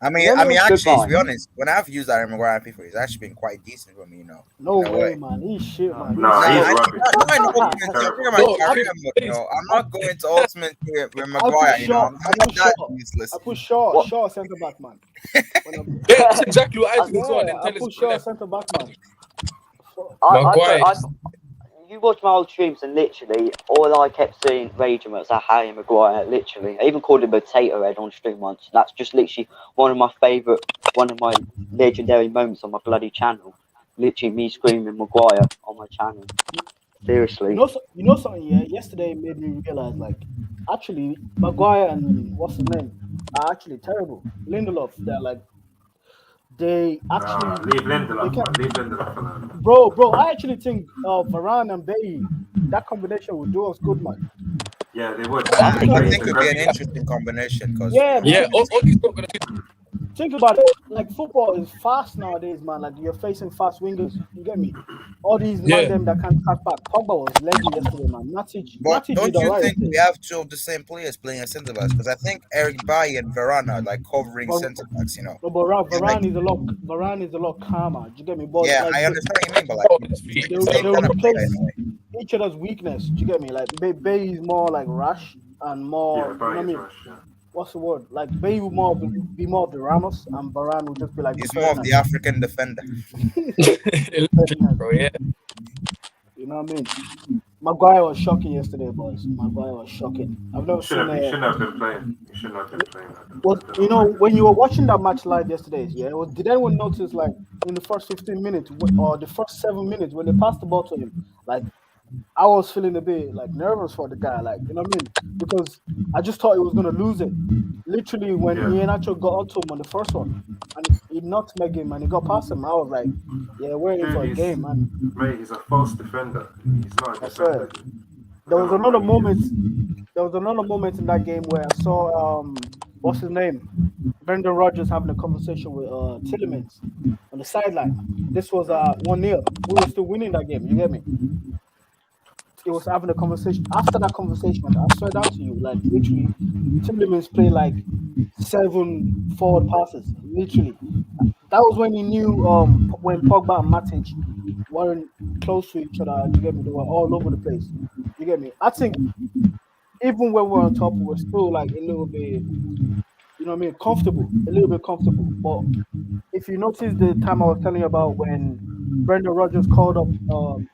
I mean, actually, to be honest, when I've used Harry Maguire on FIFA, he's actually been quite decent for me, No way, man. He's shit, man. No, he's rubbish. I'm not going to ultimate with Maguire, I'm not that useless. I put Shaw centre back, man. that's exactly what I think. I put Shaw centre back, man. Maguire. You watch my old streams, and literally all I kept seeing raging was Harry Maguire. Literally, I even called him potato head on stream once. That's just literally one of my legendary moments on my bloody channel. Literally, me screaming Maguire on my channel. Seriously. You know something? Yeah, yesterday made me realize, like, actually, Maguire and what's his name are actually terrible. Lindelof, they're like. They actually leave Lindelof alone. Bro, I actually think Varane and Bailly, that combination would do us good, man. Yeah, they would. I think it would be an interesting combination because all he's not gonna do. Think about it. Like, football is fast nowadays, man. Like, you're facing fast wingers. You get me? All these them that can't cut back. Pogba was legend yesterday, man. But don't you think we have two of the same players playing as centre backs? Because I think Eric Bailly and Varane are like covering centre backs. No, but Varane is a lot calmer. Do you get me? But, I understand what you mean, but like they replace each other's weakness. Do you get me? Like, Bailly is more like rash and more. You know what I mean? What's the word? Like, Bailly will be more of the Ramos, and Varane will just be like. He's more of the African defender. Bro, yeah. You know what I mean? Maguire was shocking yesterday, boys. Maguire was shocking. I've never seen He shouldn't have been playing. He shouldn't have been playing. Well, when you were watching that match live yesterday, did anyone notice, like, in the first 15 minutes or the first 7 minutes when they passed the ball to him, like, I was feeling a bit like nervous for the guy, like, you know what I mean? Because I just thought he was gonna lose it. Literally, when Iheanacho got onto him on the first one, and he nutmegged him and he got past him, I was like, we're in for a game, man. Mate, he's a false defender. He's not a defender. There was another moment in that game where I saw what's his name? Brendan Rodgers having a conversation with Tillemans on the sideline. This was 1-0. We were still winning that game, you get me? It was having a conversation. After that conversation, I swear down to you, like, literally, Tillemans played like 7 forward passes. Literally, that was when he knew when Pogba and Matic weren't close to each other. You get me? They were all over the place. You get me? I think even when we're on top, we're still like a little bit, you know what I mean, comfortable, a little bit comfortable. But if you notice the time I was telling you about when Brendan Rodgers called up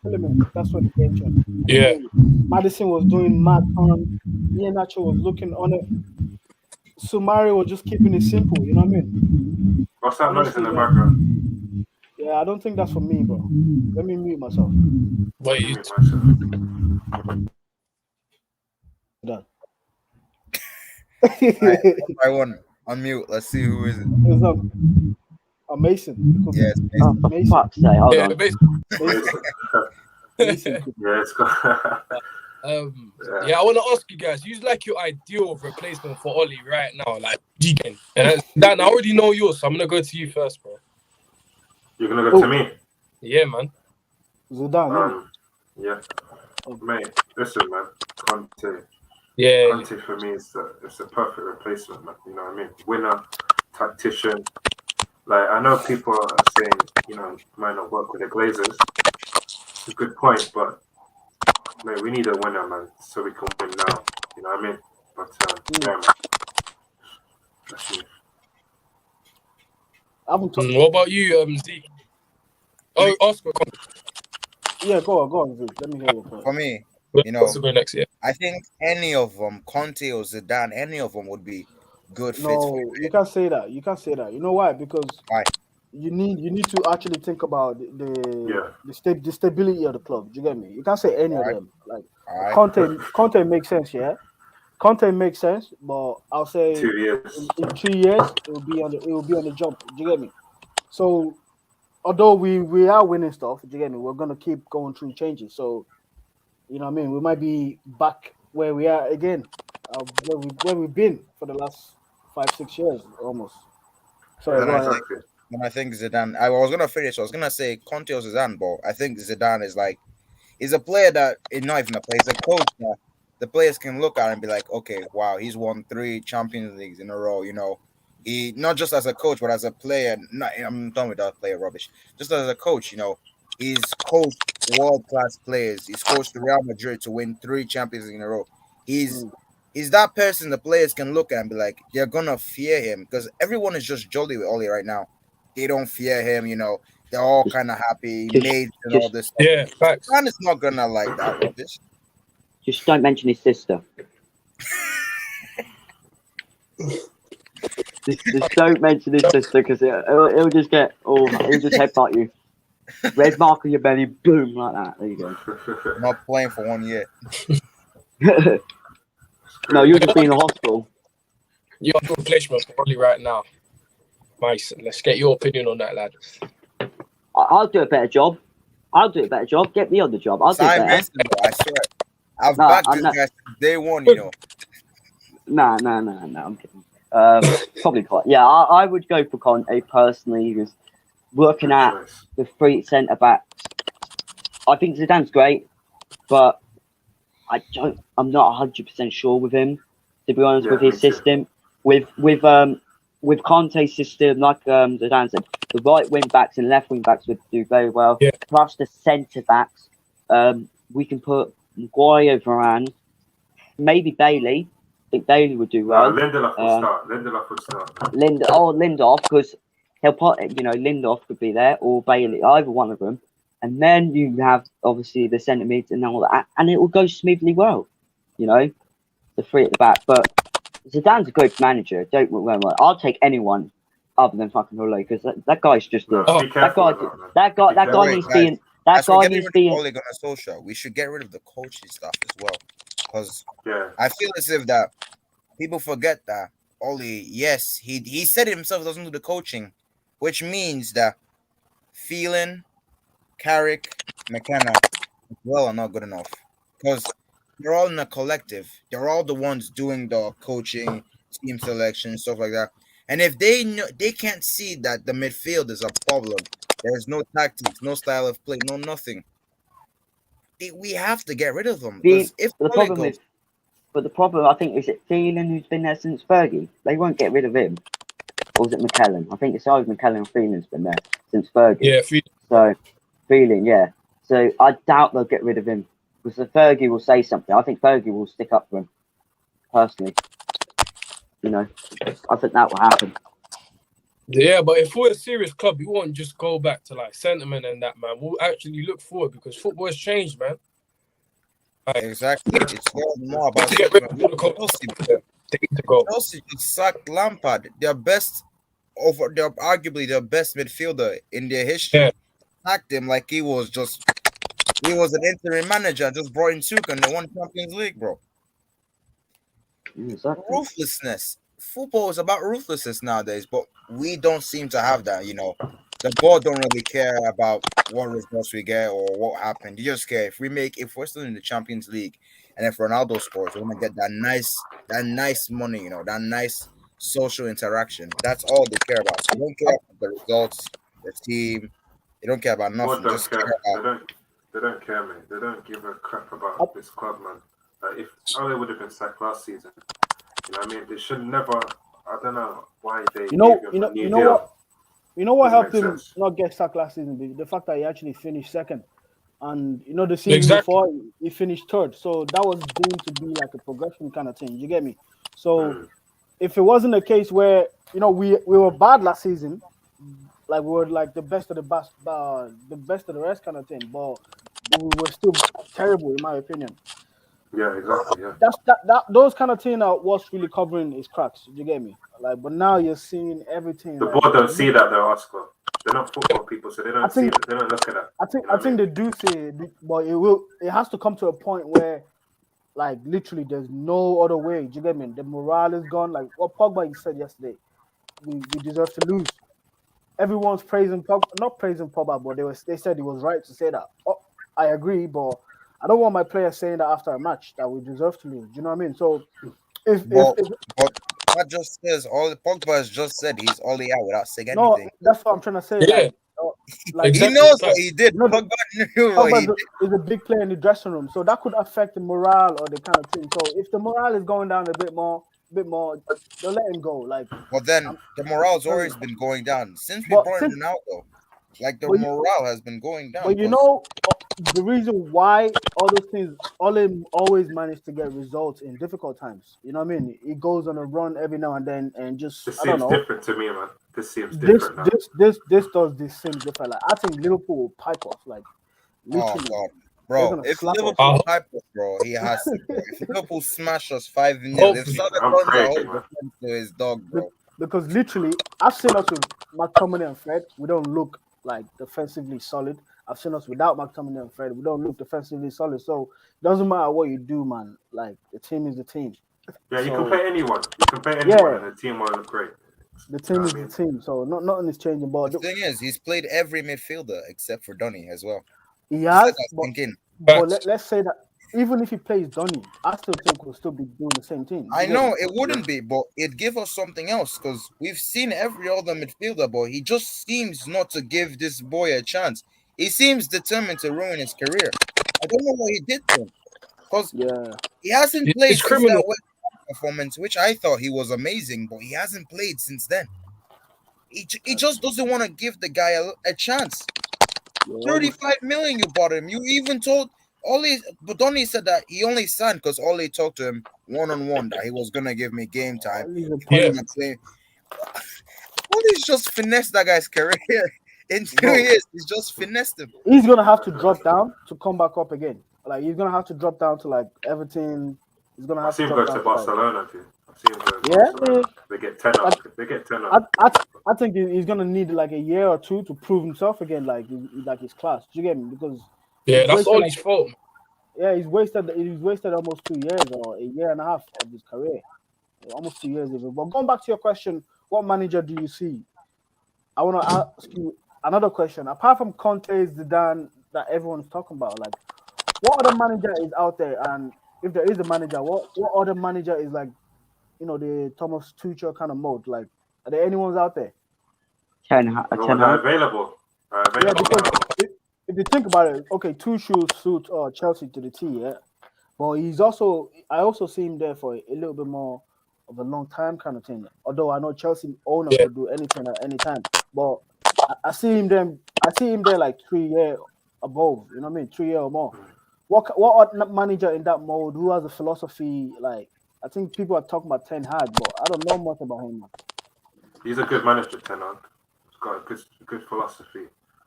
Tillman. That's when the game changed. Yeah. Madison was doing mad turn. Iheanacho was looking on it. Sumari was just keeping it simple. You know what I mean? What's that noise in the Honestly, background? Yeah, I don't think that's for me, bro. Let me mute myself. Wait, Give me myself. Done. I want unmute. Let's see who is it. It's Mason. It could be Yes, Oh, for Mason. fuck's sake, hold yeah, on. Mason. Mason could be. Yeah, it's got. yeah, I want to ask you guys, who's like your ideal replacement for Oli right now? Like, Deacon. And Dan, I already know yours, so I'm going to go to you first, bro. You're gonna go to me. Yeah, man. Zidane. Yeah. Mate, listen, man. Conte. Yeah. Conte for me is it's a perfect replacement, man. You know what I mean? Winner, tactician. Like, I know people are saying, you know, might not work with the Glazers. It's a good point, but mate, we need a winner, man, so we can win now. You know what I mean? But yeah, man. That's me. What about you, Zeke? Oh, Oscar. Yeah, go on, Zeke. Let me hear your point. For me, you know, Oscar go next year. I think any of them, Conte or Zidane, any of them would be good fits. No, you can't say that. You can't say that. You know why? Because Why? you need to actually think about the stability of the club. Do you get me? You can't say any of them. Like Conte makes sense, yeah. Conte makes sense, but I'll say 2 years. in 3 years it will be on the jump. Do you get me? So although we are winning stuff, do you get me? We're gonna keep going through changes. So you know what I mean? We might be back where we are again, where we've been for the last 5-6 years almost. Sorry, go ahead. And I think Zidane. I was gonna finish. I was gonna say Conte or Zidane, but I think Zidane is a player that is not even a player. He's a coach that the players can look at and be like, okay, wow, he's won 3 Champions Leagues in a row. You know, he not just as a coach, but as a player. I'm done with that player rubbish. Just as a coach, you know, he's coached world-class players. He's coached Real Madrid to win 3 Champions Leagues in a row. He's that person the players can look at and be like, they're gonna fear him because everyone is just jolly with Oli right now. They don't fear him, you know. They're all kind of happy, mates and all this stuff. Yeah, facts. Man is not gonna like that rubbish. Just don't mention his sister. just don't mention his sister because it'll just get he'll just headbutt you. Red mark on your belly, boom, like that. There you go. Not playing for 1 year. No, you'll just be in the hospital. You're a replacement for Oli right now. Nice. Let's get your opinion on that, lad. I'll do a better job. Get me on the job. I'll do Simon better. Mason, bro, I swear. I've backed this guy since day one, you know. Nah, I'm kidding. Probably quite. Yeah, I would go for Conte personally. Because looking at the 3 centre backs, I think Zidane's great, but I'm not 100% sure with him. To be honest, with his system, with Conte's system, like Zidane said, the right wing backs and left wing backs would do very well. Yeah. Plus the centre backs, we can put Maguire, Varane, maybe Bailey. I think Bailey would do well. Lindelof would start. Lindelof, because he'll put, Lindelof could be there, or Bailey, either one of them. And then you have obviously the centre mids and all that, and it will go smoothly well. The 3 at the back. But Zidane's a good manager. Don't get me wrong. I'll take anyone other than fucking Ole, because that guy's just that guy needs being. That guy needs being. Ole Gunnar Solskjaer. We should get rid of the coaching stuff as well, because I feel as if that people forget that Ole. Yes, he said it himself doesn't do the coaching, which means that Phelan, Carrick, McKenna as well are not good enough, because they're all in a collective. They're all the ones doing the coaching, team selection, stuff like that. And if they can't see that the midfield is a problem, there's no tactics, no style of play, no nothing. We have to get rid of them. The problem, I think, is it Phelan, who's been there since Fergie? They won't get rid of him. Or is it McKellen? I think it's either McKellen or Phelan's been there since Fergie. Yeah, Phelan. So, Phelan, yeah. So I doubt they'll get rid of him, because the Fergie will say something. I think Fergie will stick up for him, personally. I think that will happen. Yeah, but if we're a serious club, we won't just go back to like sentiment and that, man. We'll actually look forward because football has changed, man. Like, Exactly. It's more about to get rid of sentiment. all the Chelsea, they need to go. Chelsea just sacked Lampard. They're arguably their best midfielder in their history. Yeah. Sacked him like he was an interim manager, just brought in Tuchel and they won Champions League, bro. Exactly. Ruthlessness. Football is about ruthlessness nowadays, but we don't seem to have that, you know. The board don't really care about what results we get or what happened. You just care if we're still in the Champions League and if Ronaldo scores, we want to get that nice money, you know, that nice social interaction. That's all they care about. They don't care about the results, the team. They don't care about nothing. Don't Just care. care about They don't care, man. They don't give a crap about this club, man. Like if Ole would have been sacked last season, you know what I mean? They should never. I don't know why they. You know deal. what helped Doesn't him make sense. not get sacked last season? The fact that he actually finished second, and you know the season before he finished third, so that was deemed to be like a progression kind of thing. You get me? So if it wasn't a case where you know we were bad last season, like we were like the best of the best, the best of the rest kind of thing, but we were still terrible in my opinion. Yeah, exactly. Yeah. That those kind of thing are what's really covering his cracks. You get me? Like, but now you're seeing everything. The like, board don't see that though, Oscar. They're not football people, so they don't see it. They don't look at that. I think they do see it, but it has to come to a point where, like, literally, there's no other way. Do you get me? The morale is gone. Like what Pogba said yesterday, we deserve to lose. Everyone's praising Pogba, not praising Pogba, but they said he was right to say that. Oh, I agree, but I don't want my players saying that after a match that we deserve to lose. Do you know what I mean? So if that just says all Pogba has just said he's all out without saying anything. No, that's what I'm trying to say. Yeah. Like he knows what he did. Pogba knew what he did. Is a big player in the dressing room, so that could affect the morale or the kind of thing. So if the morale is going down a bit more, they'll let him go. Like, but then the morale's always been going down since we brought him out, though. Like the morale has been going down. But you know, the reason why all those things, Ole always managed to get results in difficult times. You know what I mean? He goes on a run every now and then, and just this I don't know. seems different to me, man. This seems different. This seems different. Like I think Liverpool will pipe off. Like, literally. Oh God. Bro, if Liverpool pipe us, bro, he has to. Bro. If Liverpool smash us 5-0, if Salah to his dog, bro. Because literally, I've seen us with McTominay and Fred. We don't look like defensively solid. I've seen us without McTominay and Fred. We don't look defensively solid. So it doesn't matter what you do, man. Like the team is the team. Yeah, you can play anyone. You can play anyone, and the team won't look great. The team is the team. So nothing is changing. But the thing is, he's played every midfielder except for Donny as well. He has. But let's say that even if he plays Donny, I still think we'll still be doing the same thing. I know it wouldn't be, but it'd give us something else because we've seen every other midfielder, but he just seems not to give this boy a chance. He seems determined to ruin his career. I don't know what he did to him because he hasn't played since that West Ham performance, which I thought he was amazing, but he hasn't played since then. He just doesn't want to give the guy a chance. 35 million you bought him. You even told Ole, but Donny said that he only signed because Ole talked to him one-on-one that he was gonna give me game time. Ole's just finessed that guy's career. In 2 years, he's just finessed him. He's gonna have to drop down to come back up again. Like he's gonna have to drop down to like Everton. He's gonna have to drop down to Barcelona too. They get 10 up. I think he's gonna need like a year or two to prove himself again, like his class. Do you get me? Because that's all his fault. Yeah, he's wasted almost 2 years or a year and a half of his career. Almost 2 years. But going back to your question, what manager do you see? I want to ask you another question. Apart from Conte, Zidane, that everyone's talking about, like, what other manager is out there? And if there is a manager, what other manager is like, you know, the Thomas Tuchel kind of mode? Like, are there anyone's out there? Available. Yeah, because if you think about it, okay, Tuchel suits Chelsea to the T, yeah. But I also see him there for a little bit more of a long time kind of thing. Although I know Chelsea owner could do anything at any time, but I see him there like 3 years above. You know what I mean? 3 years or more. What manager in that mode who has a philosophy like? I think people are talking about Ten Hag, but I don't know much about him. He's a good manager, Ten Hag. He's got a good philosophy,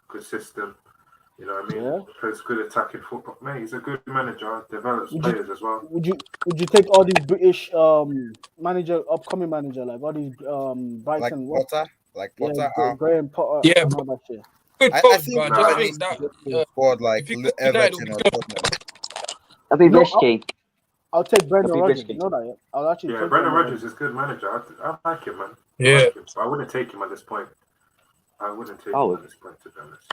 good system. You know what I mean? Yeah. Plays good attacking football. Mate, he's a good manager. Develops Would players as well. Would you take all these British upcoming manager, like all these Brighton, like Potter. Graham Potter, Yeah, and all that shit? good I both, think but I Nah, just I think that squad like if you go to United, Everton it'll or be good. Tottenham. That'd be No, risky. I'll take Brendan That'd be Rodgers. risky. You know that? Yeah? I'll actually Yeah, take Brendan Rodgers is a good manager. I like him, man. I Yeah. like him. But I wouldn't take him at this point. I wouldn't take him at this point, to be honest.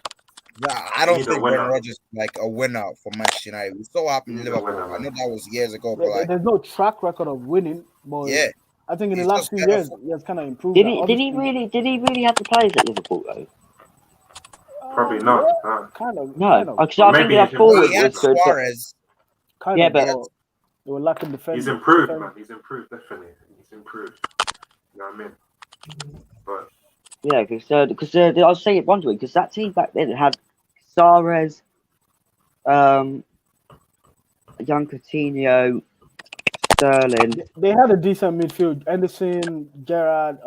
Nah, I don't need a think winner. Brendan Rodgers is like a winner for Manchester United. We saw what happened in Need a Liverpool. winner, I know man. that was years ago, but like, There's no track record of winning, but yeah, I think in the he's last just few better years for- he has kind of improved. Did that. he Obviously, really have the players at Liverpool though? Probably not. Yeah, Nah. kind of. No, kind of, because I think Maybe their he should- forward he had was good. But, Suarez. kind yeah, of, but- they were lacking defense. He's improved, man. He's improved, definitely. He's improved. You know what I mean? But yeah, because I was saying it one week because that team back then had Suarez, young Coutinho, Sterling. They had a decent midfield. Anderson, Gerrard,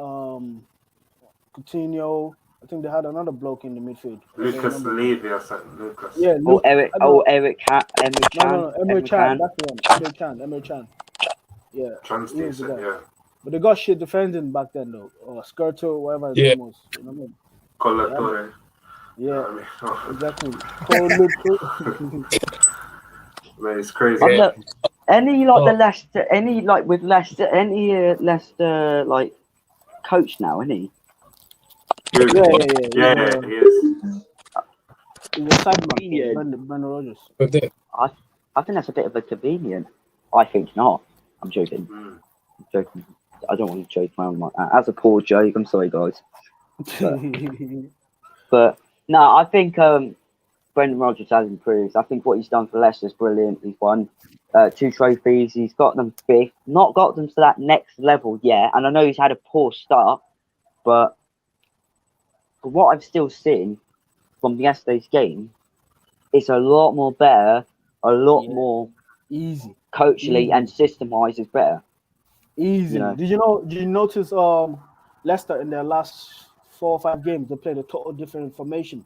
Coutinho. I think they had another bloke in the midfield. Lucas Levy or something. Lucas. Yeah, Or Eric, no, Emre Can. Emre Can. That's the one. Emre Can. Yeah, Trans he was the decent, guy. yeah. But they got shit defending back then though. Or Skirto, whatever his Yeah. name was. You know what I mean? Colatore. Yeah, I mean, oh, exactly. man, it's crazy. I'm Yeah. not- Any like the Oh. Leicester, any like with Leicester, any Leicester like coach now, any? Who- Yeah. he is. He's a side man. Yeah. Brendan Rodgers. But then, I think that's a bit of a convenient. I think not. I'm joking. Mm. I'm joking. I don't want to joke around like that. That's a poor joke. I'm sorry, guys. But no, I think Brendan Rodgers has improved. I think what he's done for Leicester is brilliant. He's won 2 trophies. He's got them fifth. Not got them to that next level yet. And I know he's had a poor start, but for what I've still seen from yesterday's game, it's a lot more better, a lot Yeah. more Easy. coachly Easy. and system-wise is better. Easy. Yeah. Did you notice Leicester in their last 4 or 5 games they played a total different formation.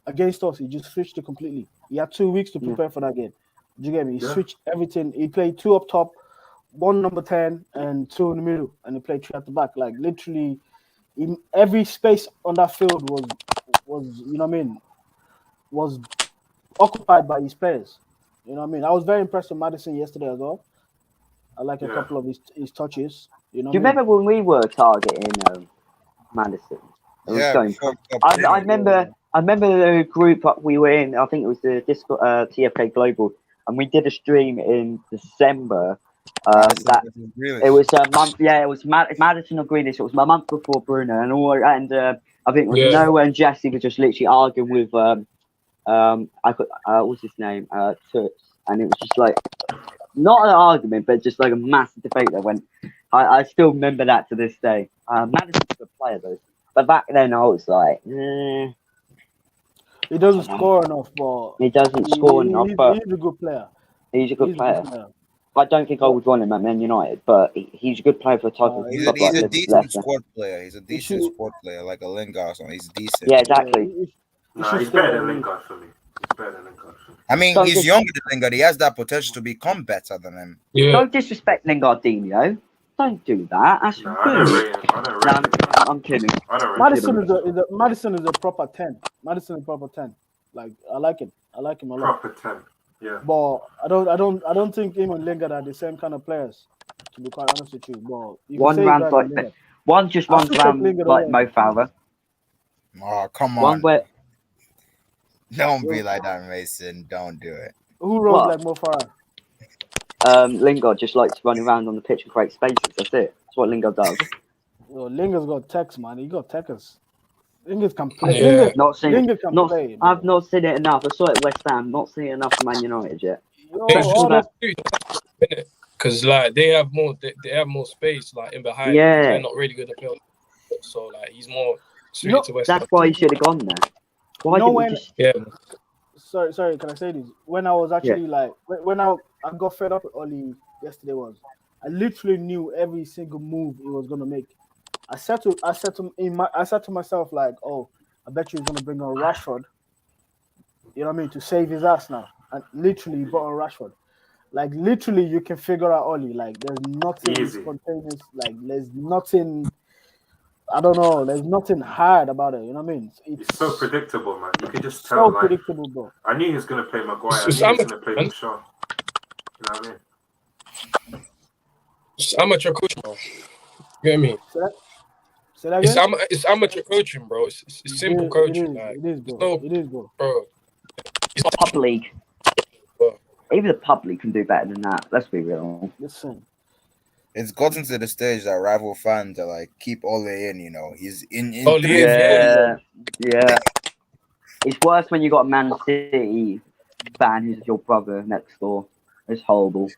Against us, he just switched it completely. He had 2 weeks to prepare for that game. Do you get me? He switched everything. He played 2 up top, 1 number 10, and 2 in the middle, and he played 3 at the back. Like literally, in every space on that field was you know what I mean, was occupied by his players. You know what I mean? I was very impressed with Maddison yesterday as well. I like a couple of his touches. You know. Do you remember when we were targeting Madison? It was going. I remember the group we were in. I think it was the Discord, TFK Global, and we did a stream in December. It was a month. Yeah, it was Madison or Greenish. It was my month before Bruno, and I think it was Noah and Jesse were just literally arguing with what's his name, Toots, and it was just like not an argument, but just like a massive debate that went. I still remember that to this day. Madison's a good player though, but back then I was like, he doesn't score enough, but he doesn't score enough. But he's a good player. He's a good player. I don't think I would want him at Man United, but he's a good player for a type of He's club a like decent Leicester. squad player. He's a decent squad player, like a Lingard or something. He's decent. Yeah, exactly. No, he's better than Lingard for me. I mean, he's younger than Lingard. He has that potential to become better than him. yeah. Don't disrespect Lingardinho. Don't do that. That's No, good. I don't rate him. I'm kidding. I don't rate Madison him. Madison is a proper 10. Madison is a proper 10. Like I like him. I like him a lot. Proper 10. Yeah. But I don't think him and Lingard are the same kind of players. To be quite honest with you, but you One can say round that like Lingard. one just I'll runs still take around Lingard like away. Mo Farah. Oh, come One on. where Don't be like that, Mason. Don't do it. Who runs What? like Mo Farah? Lingard just likes running around on the pitch and create spaces. That's it. That's what Lingard does. Well, Lingard's got techs, man. He got techers. Lingard can play. Yeah. Lingard, Not seen Lingard it. can Not, play. I've not seen it enough. I saw it at West Ham. Not seen it enough for Man United yet. It's all just that- because like they have more space like in behind. Yeah. They're not really good at build. So like he's more suited to West Ham. That's why he should have gone there. Why No didn't way. we just? Yeah. Sorry, can I say this? When I was actually like, when I got fed up with Oli yesterday I literally knew every single move he was gonna make. I said to myself like, oh, I bet you he's gonna bring on Rashford. You know what I mean, to save his ass now. And literally, he brought on Rashford. Like literally, you can figure out Oli. Like there's nothing Easy. spontaneous. Like there's nothing. I don't know. There's nothing hard about it. You know what I mean? It's so predictable, man. You can just tell. So like, predictable, bro. I knew he was gonna play Maguire. I knew It's he was amateur, gonna play man. Shaw. You know what I mean? It's amateur coaching, bro. You get me? Say that again. It's amateur coaching, bro. It's simple coaching. Like, It is, bro. no, It is, bro. bro. Pub league. Bro. Even the pub league can do better than that. Let's be real. Listen. It's gotten to the stage that rival fans are like, keep Ole in, you know. He's in Ole three- in. Yeah. It's worse when you got a Man City fan who's your brother next door. It's horrible.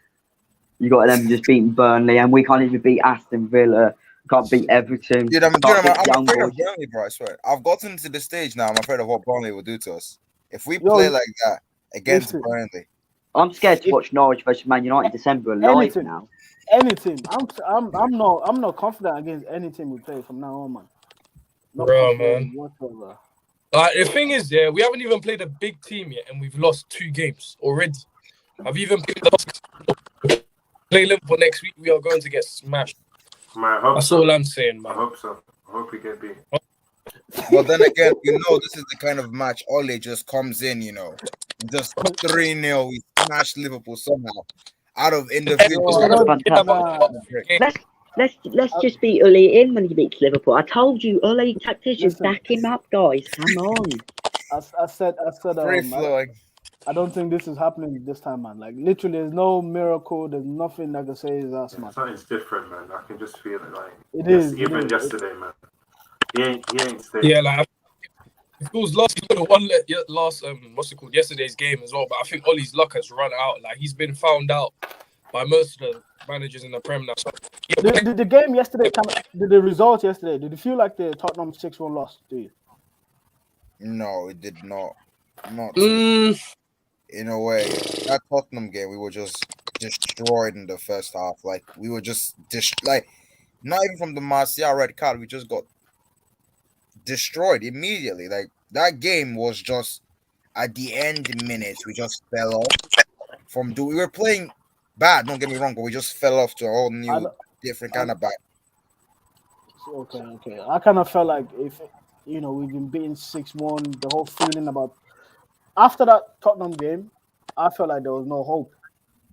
You got them just beating Burnley, and we can't even beat Aston Villa. Can't beat Everton. Dude, I'm Can't beat afraid young of boys. Burnley, bro. I swear. I've gotten to the stage now. I'm afraid of what Burnley will do to us. If we Yo, play like that against listen. Burnley, I'm scared to watch Norwich versus Man United in December live Anything. now. Any team. I'm not confident against any team we play from now on, man. Not Bro, confident man. whatsoever. The thing is, yeah, we haven't even played a big team yet, and we've lost 2 games already. I've even played play Liverpool next week. We are going to get smashed. Man, I hope That's so. all I'm saying, I man. hope so. I hope we get beat. but then again, you know, this is the kind of match Ole just comes in, you know, just 3-0. We smash Liverpool somehow out of individual. Yo, I don't- Fantastic. Let's just beat Uli in when he beats Liverpool. I told you, Uli tacticians, Listen. back him up, guys. Come on. I said, Free flowing. I don't think this is happening this time, man. Like literally, there's no miracle. There's nothing that can say is us, man. Something's different, man. I can just feel it. Like It is. even yesterday, man. He ain't staying. Yeah, like if it was lost, he would have won last what's it called, yesterday's game as well. But I think Ollie's luck has run out. Like he's been found out by most of the managers in the Prem now. So, The game yesterday, the result yesterday, did you feel like the Tottenham 6-1 loss? Do you? No, it did not. Not mm, in a way. That Tottenham game, we were just destroyed in the first half. Like we were just not even from the Martial red card, we just got destroyed immediately. Like that game was just at the end minutes, we just fell off we were playing bad, don't get me wrong, but we just fell off to a whole new different kind of bad. Okay. I kind of felt like if we've been beaten 6-1, the whole feeling about after that Tottenham game, I felt like there was no hope.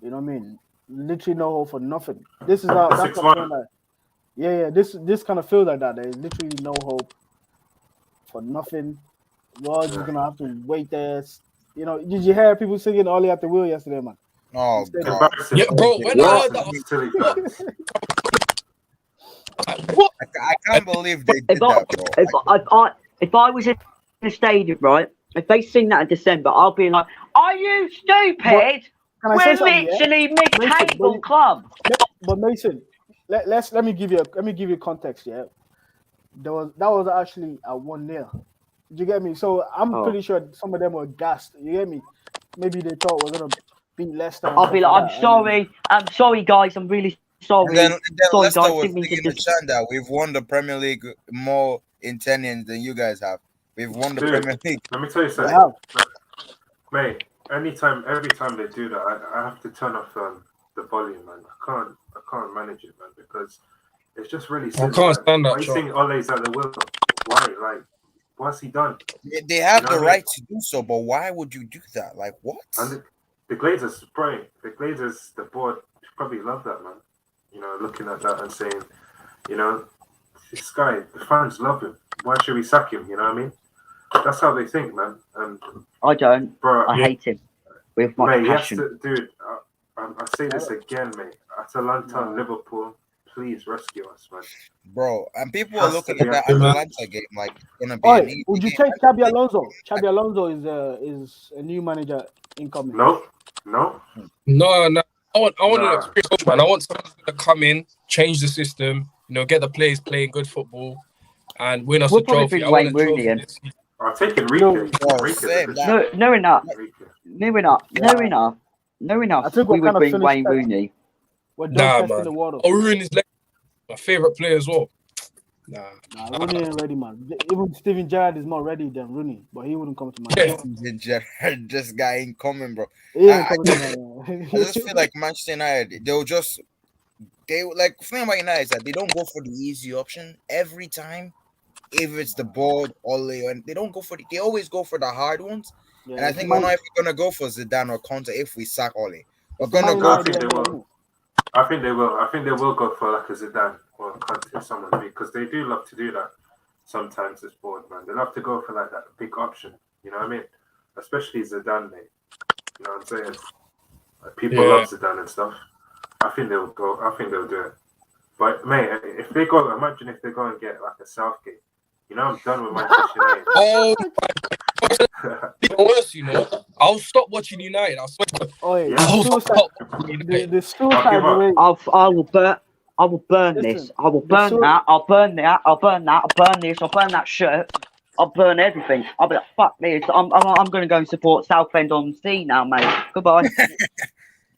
You know what I mean? Literally no hope for nothing. This is how that's what I feel like. Yeah. This kind of feels like that. There's literally no hope for nothing. We're just gonna have to wait there. You know, did you hear people singing Ollie at the wheel yesterday, man? Oh, Embarrassing. yeah, bro. When I heard that, what? I can't believe they did that, bro. If I was in the stadium, right, if they sing that in December, I'll be like, "Are you stupid? Can I We're say something, literally mid-table Mason, club." But Mason, let me give you context. Yeah, that was actually a 1-0. Did you get me? So I'm pretty sure some of them were gassed. You get me? Maybe they thought we're gonna beat Leicester. I'll be like, I'm sorry, guys. I'm really sorry. And then Sorry, Leicester guys. was Didn't mean to thinking the chant that we've won the Premier League more in 10 years than you guys have. We've won the Premier League. Let me tell you something. Wow. Mate, every time they do that, I have to turn off the volume, man. I can't manage it, man, because it's just really silly. I can't stand Why that. you think Ole's at the wheel? Why? Like, what's he done? They have You know the what I mean? right to do so, but why would you do that? Like, what? And the Glazers, the board probably love that, man. You know, looking at that and saying, you know, this guy, the fans love him. Why should we sack him? You know what I mean? That's how they think, man. And I don't. bro, I hate him with my mate, passion. dude. I say this again, mate. Atalanta, Liverpool, please rescue us, man. Bro, and people Has are looking to at that be. Atalanta game like it's gonna be an easy Would you game. take Xabi Alonso? Xabi Alonso is a new manager incoming. No. No. I want Nah. an experienced coach, man. I want someone to come in, change the system, get the players playing good football, and win us We'll a probably trophy. bring I want a Wayne Rooney trophy in. this season. I'll take Enrique. No, Enrique, same, the- that- No enough. Enrique. No enough. Yeah. No enough. I think We we're would kind of bring finished Wayne that. Rooney. We're done Nah, testing man. the water. Oh, Rooney's my favorite player as well. Nah, Rooney ain't ready, man. Even Steven Gerrard is more ready than Rooney, but he wouldn't come to Man United. This guy ain't coming, bro. He ain't coming to Man United. I just feel like Manchester United, they like thing about United is that they don't go for the easy option every time. If it's the ball, Ole, and they don't go for they always go for the hard ones. Yeah, And I think we're not even gonna go for Zidane or Conte if we sack Ole. We're Man gonna go. I United, think they will. I think they will. I think they will go for like a Zidane or a Conte, someone big, because they do love to do that sometimes. This board, man, they love to go for like that big option. You know what I mean? Especially Zidane, mate. You know what I'm saying? Like, people love Zidane and stuff. I think they'll go. I think they'll do it. But mate, if they go, imagine if they go and get like a Southgate. You know, I'm done with Manchester United. Oh my God. Even worse, you know. I'll stop watching United. I swear. Oh yeah, I'll the stop suicide, watching United. the suicide rate. I will burn this. I will burn that. I'll burn that. I'll burn that. I'll burn this. I'll burn that shirt. I'll burn everything. I'll be like, fuck this. I'm going to go and support Southend on Sea now, mate. Goodbye.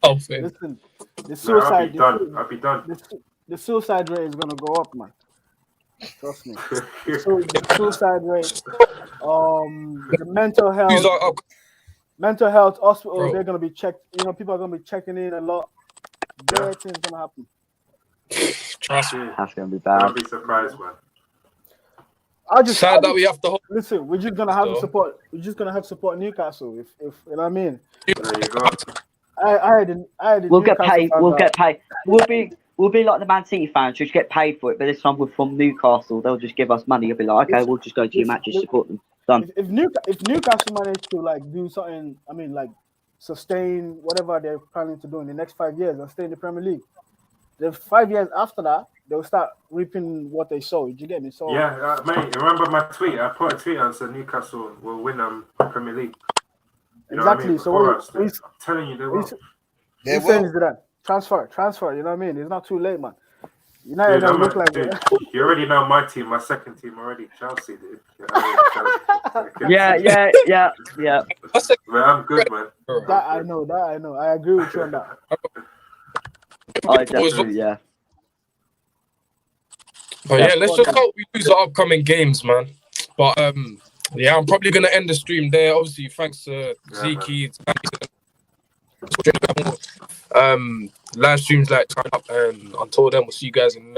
Listen, the suicide. I'll be done. The suicide rate is gonna go up, man. Trust me. The suicide rate. The mental health hospitals. Bro. They're gonna be checked. You know, people are gonna be checking in a lot. Bad things gonna happen. Trust me. That's gonna be bad. I'll be surprised, man. Sad that we have to listen. We're just gonna have support. We're just gonna have support Newcastle. If you know what I mean. There you go. I had We'll get paid. We'll get paid. We'll be like the Man City fans, just get paid for it. But this time we're from Newcastle. They'll just give us money. You'll be like, okay, we'll just go to your matches, support them. Done. If Newcastle manage to like do something, I mean, like sustain whatever they're planning to do in the next 5 years and stay in the Premier League, the 5 years after that, they'll start reaping what they sow. Did you get me? So yeah, mate. Remember my tweet? I put a tweet on said Newcastle will win Premier League. You know exactly. What I mean? So I'm telling you, they will. They will. That. Transfer. You know what I mean? It's not too late, man. United don't look like it. You already know my team, my second team already, Chelsea, dude. Yeah. Man, I'm good, man. That I know. I agree with you on that. I definitely, yeah. But yeah, let's just hope we lose the upcoming games, man. But yeah, I'm probably gonna end the stream there. Obviously, thanks to Zeke. Live streams like turn up, and until then, we'll see you guys in the next